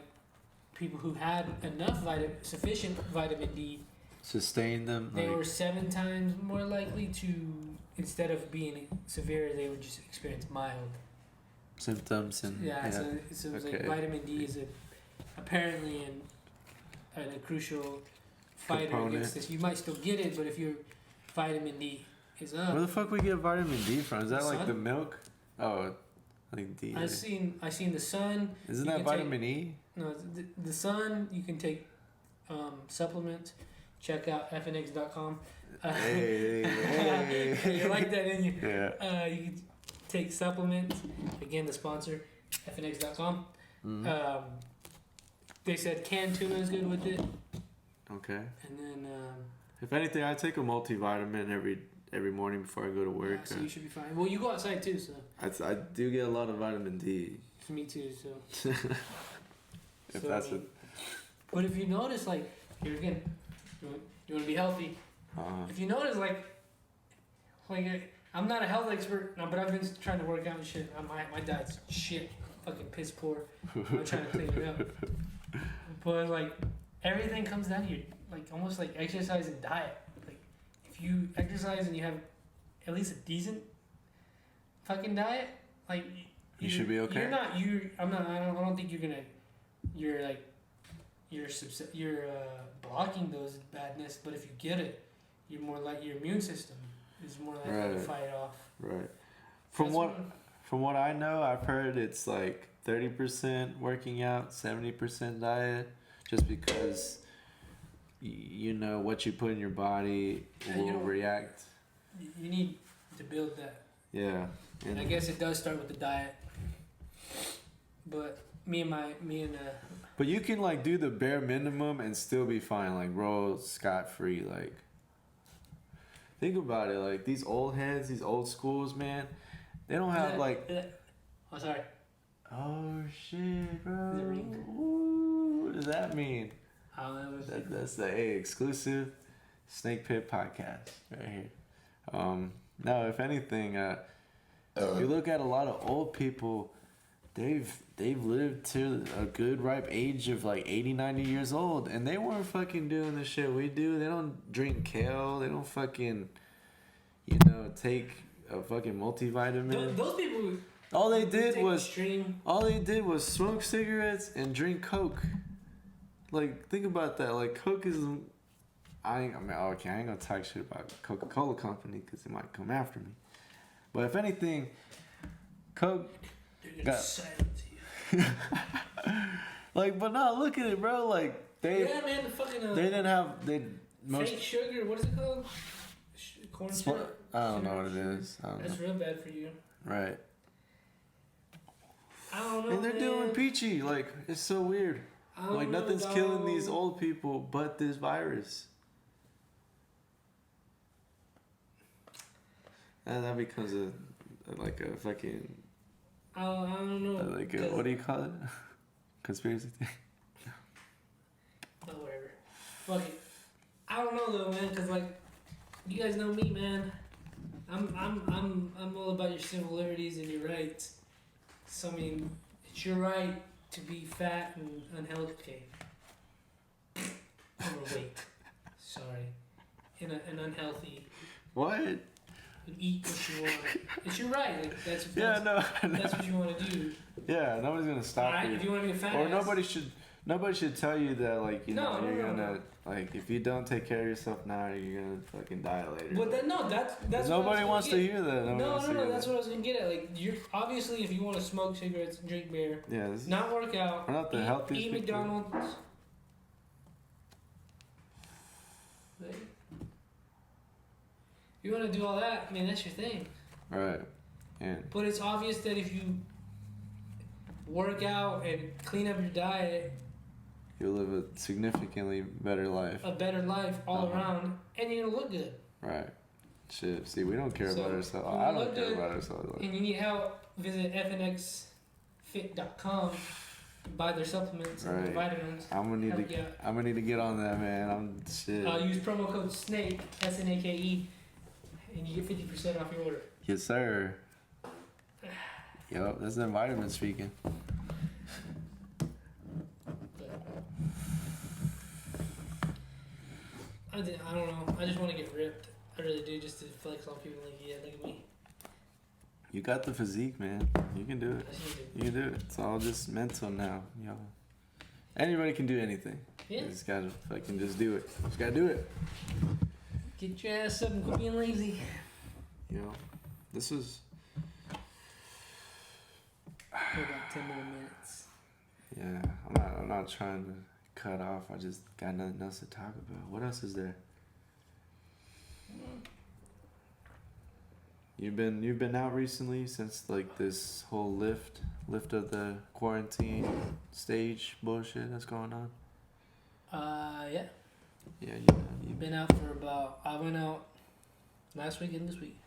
people who had enough sufficient vitamin D sustain them. They like, were 7 times more likely to, instead of being severe, they would just experience mild symptoms and Yeah, so it's like Okay. vitamin D is apparently a crucial fighter Component. against this. You might still get it, but if your vitamin D is Where up, the fuck we get vitamin D from? Is that like Sun? the milk? Oh, I think D. I seen the sun. Isn't you that can vitamin E? No, the sun. You can take supplements. Check out fnx.com. Hey. You like that, didn't you? Yeah. You can take supplements. Again, the sponsor, fnx.com. Mhm. They said canned tuna is good with it. Okay. And then, If anything, I take a multivitamin every morning before I go to work. so you should be fine. Well, you go outside too, so. I do get a lot of vitamin D. Me too, so. If So, that's I mean, But if you notice, like, here again, you want to be healthy. If you notice, like I'm not a health expert, no, but I've been trying to work out and shit. My diet's shit, fucking piss poor. I'm trying to clean it up. But like everything comes down to you, like almost like exercise and diet. Like if you exercise and you have at least a decent fucking diet, like You should be okay. You're not. I'm not. I don't think you're gonna. You're like. You're blocking those badness, but if you get it, you're more like your immune system is more likely to fight it off. Right. From what I know, I've heard it's like 30% working out, 70% diet, just because you know what you put in your body will react. You need to build that. Yeah. And I guess it does start with the diet. But But you can like do the bare minimum and still be fine, like roll scot-free. Like, think about it, like these old heads, these old schools, man, they don't have Oh, sorry. Oh shit, bro. Is it ring? Ooh, what does that mean? I don't know. That's the exclusive Snake Pit podcast right here. No, if anything, if you look at a lot of old people, they've lived to a good ripe age of like 80, 90 years old, and they weren't fucking doing the shit we do. They don't drink kale. They don't fucking, take a fucking multivitamin. Those people. All they did was smoke cigarettes and drink Coke. Like, think about that. Like, Coke is. I ain't gonna talk shit about Coca-Cola Company because they might come after me. But if anything, Coke got. Like, but no, look at it, bro. Like they. Yeah, man, the fucking. They didn't have fake sugar. What is it called? Corn syrup. I don't know what it is. That's real bad for you. Right. I don't know. And they're doing peachy. Like, it's so weird. Like, nothing's killing these old people but this virus. And that becomes a fucking. I don't know. What do you call it? Conspiracy theory. Oh, whatever. Fuck it. I don't know though, man, because like, you guys know me, man. I'm all about your civil liberties and your rights. So I mean, it's your right to be fat and unhealthy. Overweight. Sorry. And unhealthy. What? And eat what you want. It's your right. Like, that's what you want to do. Yeah, nobody's gonna stop Alright, you. if you want to be a fat Or ass, nobody should tell you that, like, you're No. gonna, like, if you don't take care of yourself now, you're gonna fucking die later. But that's nobody wants to hear that. No, that's what I was gonna get at. Like, you're obviously, if you want to smoke cigarettes, drink beer, not work out, we're not the healthiest eat people. McDonald's. You want to do all that? I mean, that's your thing. Right. Yeah. But it's obvious that if you work out and clean up your diet, you'll live a significantly better life. A better life all around, and you're gonna look good. Right. Shit. See, we don't care about ourselves. I don't care about ourselves. And you need help, visit fnxfit.com. Buy their supplements and their vitamins. I'm gonna need to get on that, man. Use promo code SNAKE, SNAKE, and you get 50% off your order. Yes, sir. Yup, that's the vitamin speaking. I don't know. I just want to get ripped. I really do, just to flex on people. Like, yeah, look at me. You got the physique, man. You can do it. You can do it. It's all just mental now, yo. Anybody can do anything. Yeah. You just gotta fucking just do it. Just gotta do it. Get your ass up and quit being lazy. You know, this is. For about 10 more minutes. Yeah, I'm not trying to cut off. I just got nothing else to talk about. What else is there? You've been out recently since like this whole lift of the quarantine stage bullshit that's going on. Yeah. Yeah, You've been out for about. I went out last week and this week.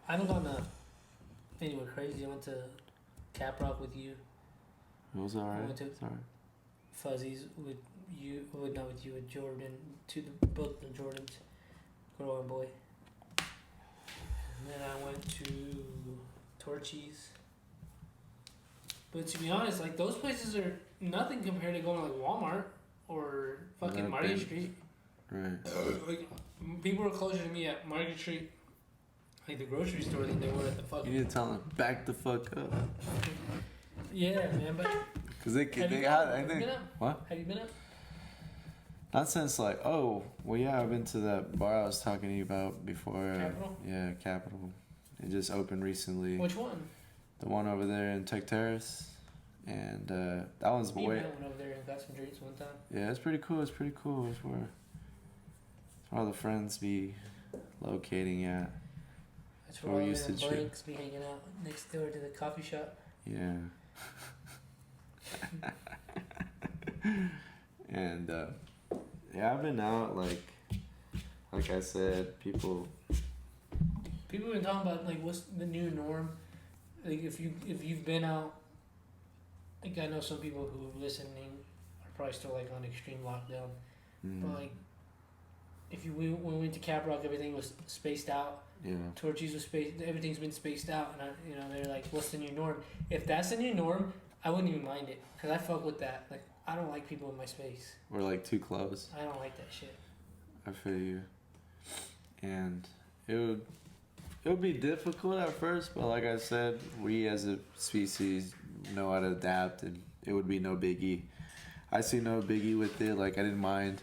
I haven't gone anywhere crazy. I went to Cap Rock with you. It was alright. I went to Sorry. Fuzzies with you. Well, not with you, with Jordan. Both the Jordans. Girl and boy. And then I went to Torchy's. But to be honest, like those places are nothing compared to going to like Walmart or fucking Market Street. Right. Like people are closer to me at Market Street, like the grocery store, than they were at the fucking. You need to tell them back the fuck up. Yeah, man, but. Cause I think what? Have you been up? Not since like, oh, well, yeah, I've been to that bar I was talking to you about before. Capital? Yeah, Capital. It just opened recently. Which one? The one over there in Tech Terrace. And that one's Me way. and Matt went over there and got some drinks one time. Yeah, it's pretty cool. It's where all the friends be locating at. That's where all the blanks be hanging out next door to the coffee shop. Yeah. And yeah, I've been out like I said, people have been talking about like what's the new norm. Like if you've been out, like I know some people who are listening are probably still like on extreme lockdown. But like if when we went to Cap Rock, everything was spaced out. Yeah. Torchies was spaced. Everything's been spaced out, and they're like, what's the new norm? If that's the new norm, I wouldn't even mind it, cause I fuck with that. Like I don't like people in my space. We're like too close. I don't like that shit. I feel you. And it would be difficult at first, but like I said, we as a species know how to adapt, and it would be no biggie. I see no biggie with it. Like I didn't mind.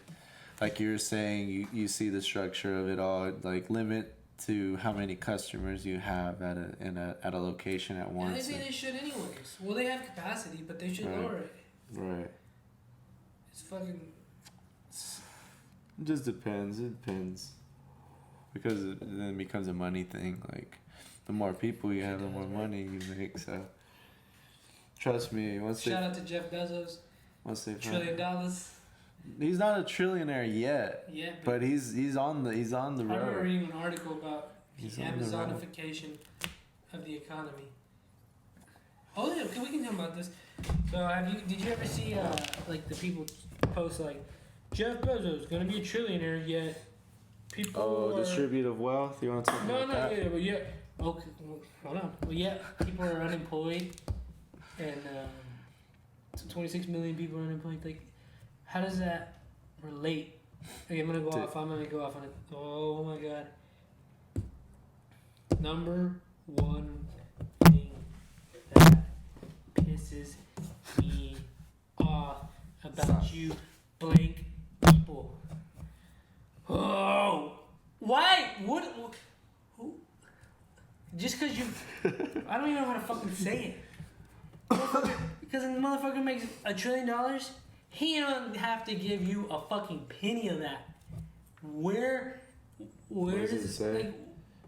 Like you were saying, you see the structure of it all. Like limit to how many customers you have at a location at once. Yeah, they say they should anyways. Well, they have capacity, but they should lower it. Right. It's fucking. It just depends. It depends. Because then it becomes a money thing. Like, the more people you have, the more money you make. So, trust me. Shout out to Jeff Bezos. Once they $1 trillion. He's not a trillionaire yet. Yeah. But he's on the road. I remember reading an article about the He's Amazonification of the economy. Oh yeah, we can talk about this. So did you ever see like the people post like Jeff Bezos gonna be a trillionaire yet? People distributive wealth. You want to talk about that? Yeah, but yeah. Okay, hold on. Well, yeah, people are unemployed, and 26 million people are unemployed. Like, how does that relate? Okay, I'm gonna go off on it. Oh my god. Number one thing that pisses me off about you blank people. Oh, why? What? Who? Just because you, I don't even know how to fucking say it. Because the motherfucker makes $1 trillion, he don't have to give you a fucking penny of that. Where does it say? Like,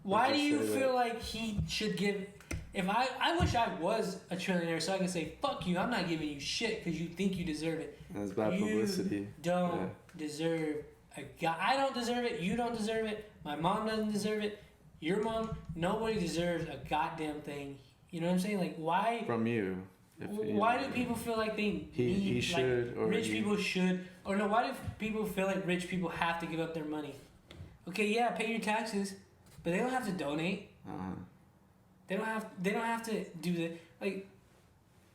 why do you feel like he should give? If I wish I was a trillionaire so I can say, fuck you, I'm not giving you shit because you think you deserve it. That's bad publicity. You don't deserve a guy. I don't deserve it. You don't deserve it. My mom doesn't deserve it. Your mom, nobody deserves a goddamn thing. You know what I'm saying? Like, why? From you. Why do people feel like they he should, like, or rich people should, or no? Why do people feel like rich people have to give up their money? Okay, yeah, pay your taxes, but they don't have to donate. They don't have to do that. Like,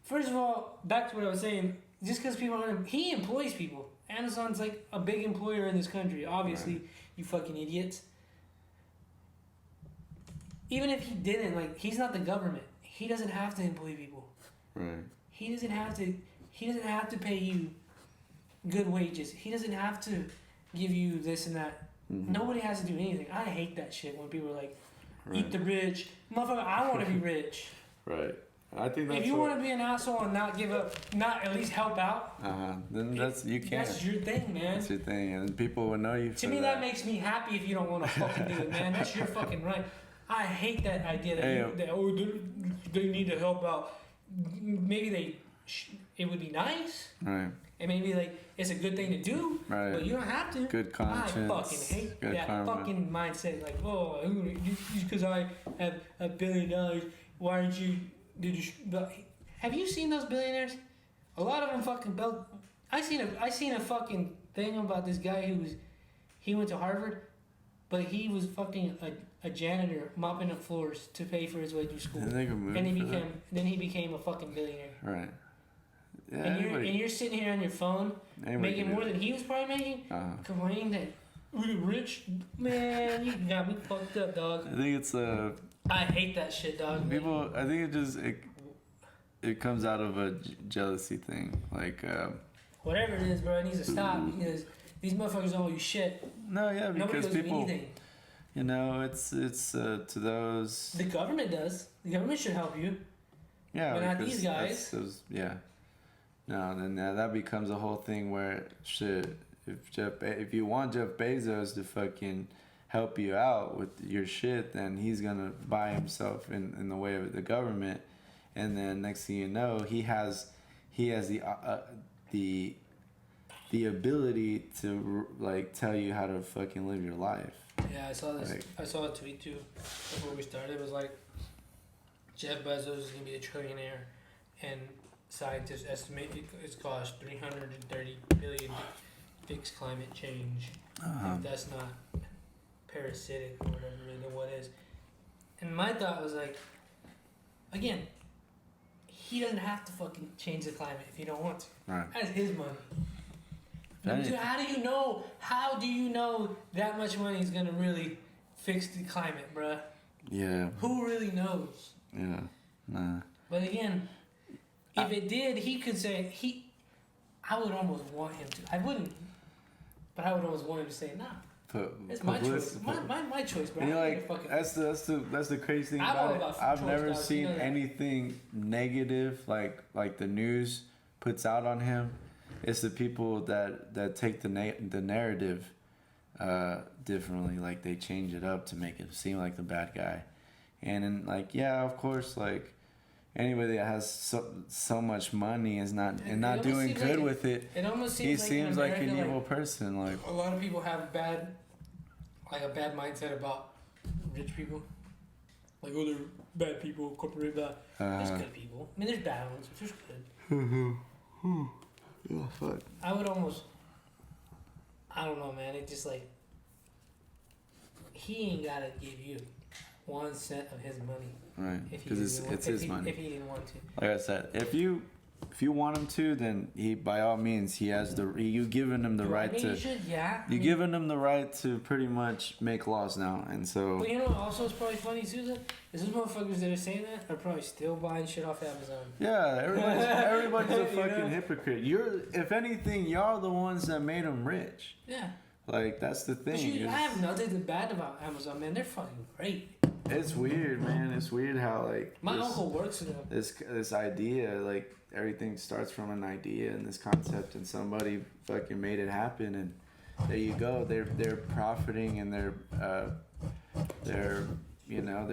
first of all, back to what I was saying. Just because people he employs people Amazon's like a big employer in this country. Obviously, Right. you fucking idiots. Even if he didn't, like, he's not the government. He doesn't have to employ people. Right. He doesn't have to. He doesn't have to pay you good wages. He doesn't have to give you this and that. Mm-hmm. Nobody has to do anything. I hate that shit when people are like, Right. eat the rich. Motherfucker, I want to be rich. Right. I think that's If you want to be an asshole and not give up, not at least help out, then that's you can. that's your thing, man. That's your thing, and people will know you. To me, that makes me happy if you don't want to fucking do it, man. That's your fucking right. I hate that idea that, they need to help out. Maybe it would be nice, Right. and maybe like it's a good thing to do, Right. but you don't have to. Good conscience. I fucking hate good that karma. fucking mindset. Like, oh, just because I have $1 billion, why aren't you? But have you seen those billionaires? A lot of them fucking built. I seen a fucking thing about this guy he went to Harvard, but he was fucking a janitor mopping up floors to pay for his way through school. And he became a fucking billionaire. Right. Yeah. And you're sitting here on your phone making more than he was probably making, complaining that we're rich. Man, you got me fucked up, dog. I think it's I hate that shit, dog. people. I think it comes out of a jealousy thing, like. Whatever it is, bro, it needs to stop because these motherfuckers don't owe you shit. No, yeah, Nobody because owes you people. anything. You know, it's to those. The government does. The government should help you. Yeah, but not because these guys. Yeah. No, then that becomes a whole thing where shit. If you want Jeff Bezos to fucking help you out with your shit, then he's gonna buy himself in the way of the government, and then next thing you know, he has the ability to like tell you how to fucking live your life. Yeah, I saw this. I saw a tweet too before we started. It was like Jeff Bezos is gonna be a trillionaire, and scientists estimate it's cost $330 billion to fix climate change. If that's not parasitic or whatever, then what is? And my thought was like, again, he doesn't have to fucking change the climate if he don't want to. Right. That's his money. So how do you know? How do you know that much money is gonna really fix the climate, bruh? Yeah. Who really knows? Yeah. Nah. But again, if it did, he could say I would almost want him to. I wouldn't, but I would almost want him to say, nah. It's my choice. My choice, bro. And you're like, that's the crazy thing I'm about all it. about I've choice, never dog. seen You know that. anything negative like the news puts out on him. It's the people that take the narrative differently, like they change it up to make it seem like the bad guy, and then like yeah, of course, like anybody that has so much money is not doing good with it. It almost He seems seems like an America, evil person. Like a lot of people have a bad mindset about rich people. Like, oh, they're bad people, corporate bad. There's good people. I mean, there's bad ones, but there's good. yeah, fuck. I would almost, I don't know, man. It just like, he ain't gotta give you 1 cent of his money. Right, because it's his money. If he didn't want to. Like I said, if you want him to, then he by all means he has you given him the right to. You given him the right to pretty much make laws now, and so. But you know what also is probably funny too, is those motherfuckers that are saying that are probably still buying shit off Amazon. Yeah, everybody's a fucking hypocrite. If anything, y'all the ones that made him rich. Yeah. Like that's the thing. But I have nothing bad about Amazon, man. They're fucking great. It's weird, man. It's weird how like my uncle works for them. This idea, like everything starts from an idea and this concept, and somebody fucking made it happen, and there you go. They're profiting, and they're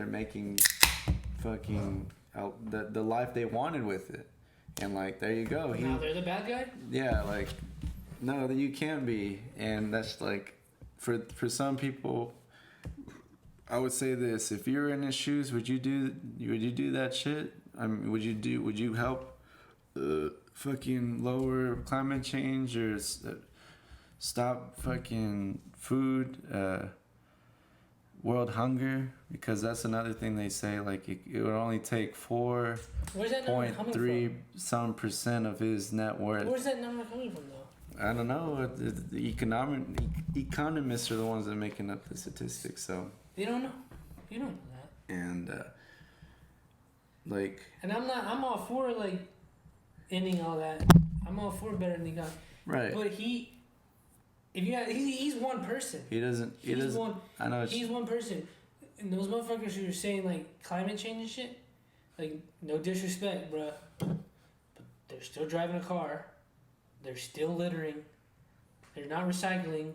making fucking the life they wanted with it, and like there you go. Now they're the bad guy. Yeah, like no, you can be, and that's like for some people. I would say this: if you're in his shoes, would you do that shit? I mean, would you help fucking lower climate change or stop fucking food, world hunger? Because that's another thing they say. Like it would only take 4.3% of his net worth. Where's that number coming from, though? I don't know. The economists are the ones that are making up the statistics. So they don't know. You don't know that. And like. And I'm all for like ending all that. I'm all for better than God. Right. But he's one person. He doesn't. I know. He's one person. And those motherfuckers who are saying like climate change and shit, like no disrespect, bruh, but they're still driving a car. They're still littering. They're not recycling.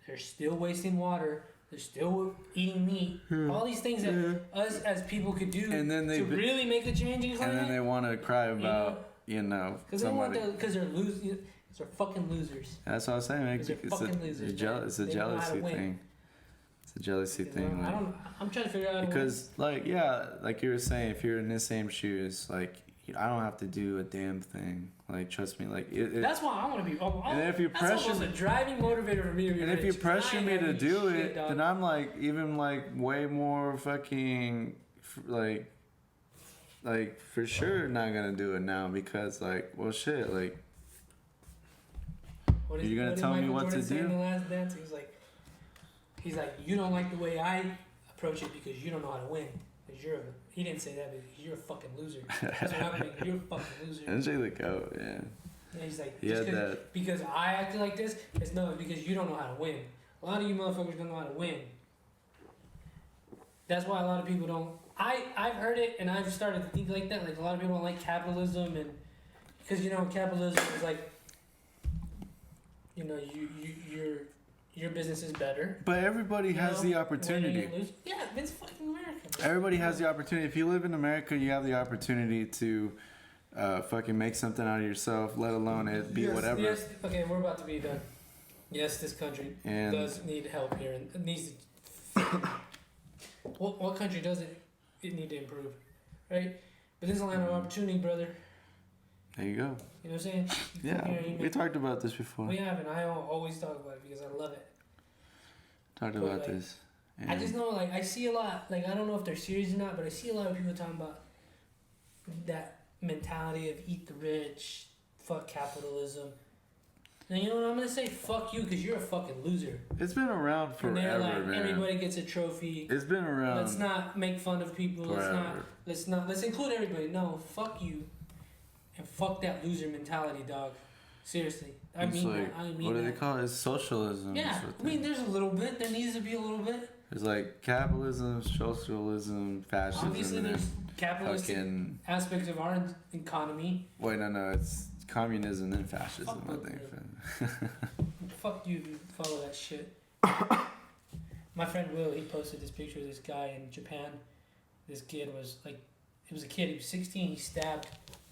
They're still wasting water. They're still eating meat. All these things that us as people could do to really make a change in climate. And then they want to cry about, because they're losing. They're fucking losers. That's what I was saying, man. It's a jealousy thing. It's a jealousy thing. I'm trying to figure out because, like you were saying, if you're in the same shoes, like I don't have to do a damn thing. Like, trust me, like that's why I want to be. And if you pressure, that's almost a driving motivator for me to be and rich. if you pressure me to do it, dog. then I'm like even like way more fucking like for sure not gonna do it now because like well shit like. You're gonna tell me what to do? In the Last Dance, he's like, you don't like the way I approach it because you don't know how to win. Because he didn't say that, but you're a fucking loser. That's what I'm thinking. You're a fucking loser. And check the goat, yeah. And he's like, because I acted like this, it's because you don't know how to win. A lot of you motherfuckers don't know how to win. That's why a lot of people don't. I've heard it and I've started to think like that. Like a lot of people don't like capitalism and because capitalism is like. Your business is better. But everybody has the opportunity. Yeah, it's fucking America. Bro. Everybody has the opportunity. If you live in America, you have the opportunity to fucking make something out of yourself, let alone it be whatever. Yes. Okay, we're about to be done. Yes, this country does need help here. And it needs to... what country does it need to improve? Right? But this is a land of opportunity, brother. There you go. You know what I'm saying? Yeah, we talked about this before. We have, and I always talk about it because I love it. Talked about this. I just know, like, I see a lot, like, I don't know if they're serious or not, but I see a lot of people talking about that mentality of eat the rich, fuck capitalism. Now, you know what I'm going to say? Fuck you, because you're a fucking loser. It's been around forever, like, man. Everybody gets a trophy. It's been around. Let's not make fun of people. Forever. Let's include everybody. No, fuck you. And fuck that loser mentality, dog. Seriously. I mean what do they call it? It's socialism. Yeah. I mean, there's a little bit. There needs to be a little bit. There's like capitalism, socialism, fascism. Obviously, there's capitalistic aspects of our economy. Wait, no. It's communism and fascism, I think. Fuck you if you follow that shit. My friend Will, he posted this picture of this guy in Japan. This kid was like, he was 16. He stabbed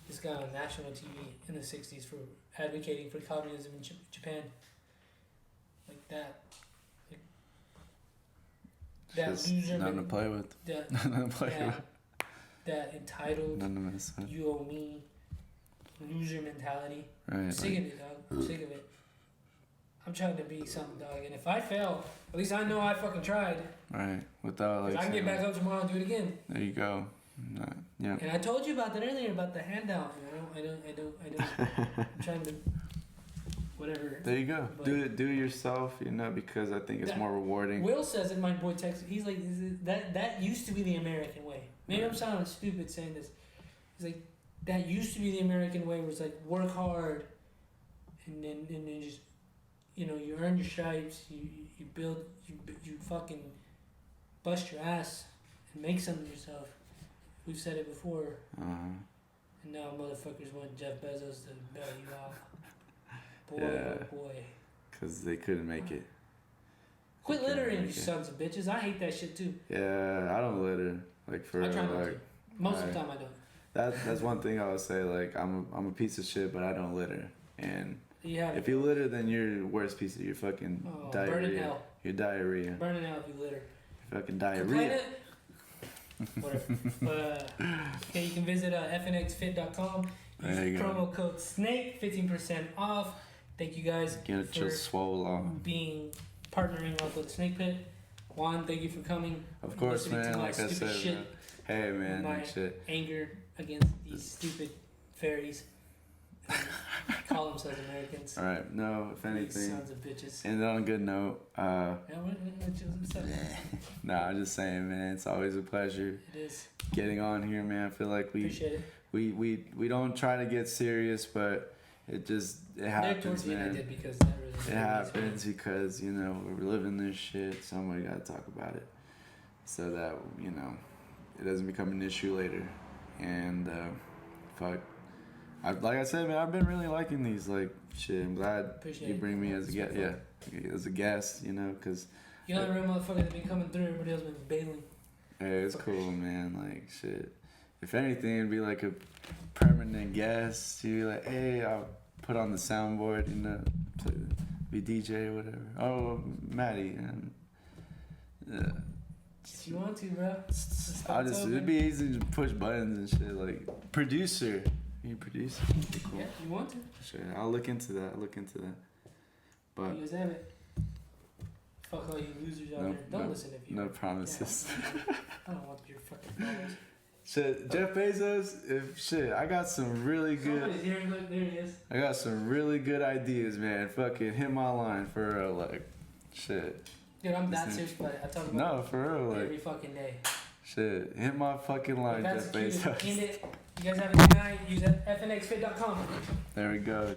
this guy on national TV in the 60s for advocating for communism in Japan. Like that. Like, that loser. Nothing to play with. That entitled, you owe me, loser mentality. Right. I'm sick of it, dog. I'm sick of it. I'm trying to be something, dog. And if I fail, at least I know I fucking tried. Right. Without like. I can get back up tomorrow and do it again. There you go. Yeah. And I told you about that earlier about the handout. I don't. I'm trying to, whatever. There you go. Do it yourself. Because I think it's more rewarding. Will says it. My boy texts. He's like, that used to be the American way. Maybe I'm sounding stupid saying this. He's like, that used to be the American way. Where it's like work hard, and then just, you earn your stripes. You build. You fucking bust your ass and make something of yourself. We've said it before. And now motherfuckers want Jeff Bezos to bail you out. Boy, oh boy. Because they couldn't make it. Quit littering, you sons of bitches. I hate that shit too. Yeah, I don't litter. Like for I try not to. Most of the time I don't. That's one thing I would say. Like I'm a piece of shit, but I don't litter. And if you litter, then you're the worst piece of your fucking diarrhea. Burn in hell. Your diarrhea. Burn in hell if you litter. Your fucking diarrhea. Whatever. But okay, you can visit fnxfit.com. Use promo code SNAKE, 15% off. Thank you guys for being partnering up with the Snake Pit. Juan, thank you for coming. Of course, man. Like I said, man. Hey, man. My shit. anger against these stupid fairies. Call themselves Americans. All right. No, if You anything. sons of bitches. And on a good note, Yeah, what's up? nah, I'm just saying, man, it's always a pleasure It is. getting on here, man. I feel like Appreciate it. we don't try to get serious, but it happens, Towards the end, I man. did because that really It happens because, you know, we're living this shit. Somebody got to talk about it so that, you know, it doesn't become an issue later. And fuck, like I said, man, I've been really liking these. Like, shit, I'm glad Appreciate you bring me it. as a guest. Yeah, as a guest, you know, because You're the real motherfucker that been coming through. Everybody else been bailing. hey, it's cool, man. Like, shit. If anything, it'd be like a permanent guest. You'd be like, hey, I'll put on the soundboard, you know, be DJ or whatever. Oh, Maddie. And, If you want to, bro. it'd be easy to push buttons and shit. Like, producer. You producer? Cool. Yeah, you want to. Sure, I'll look into that. But You guys have it. Fuck all you losers out No- there. Don't no- listen if you. no promises. Yeah, I don't want your fucking followers. shit, Jeff Bezos. I got some really good. Somebody's here. Look, there he is. I got some really good ideas, man. Fucking hit my line for real, like, shit. Dude, I'm that serious about it. I talk about No, for real, it every like, fucking day. shit. Hit my fucking line, If that's Jeff the cutest Bezos. in it. You guys have a good night. Use fnxfit.com. There we go.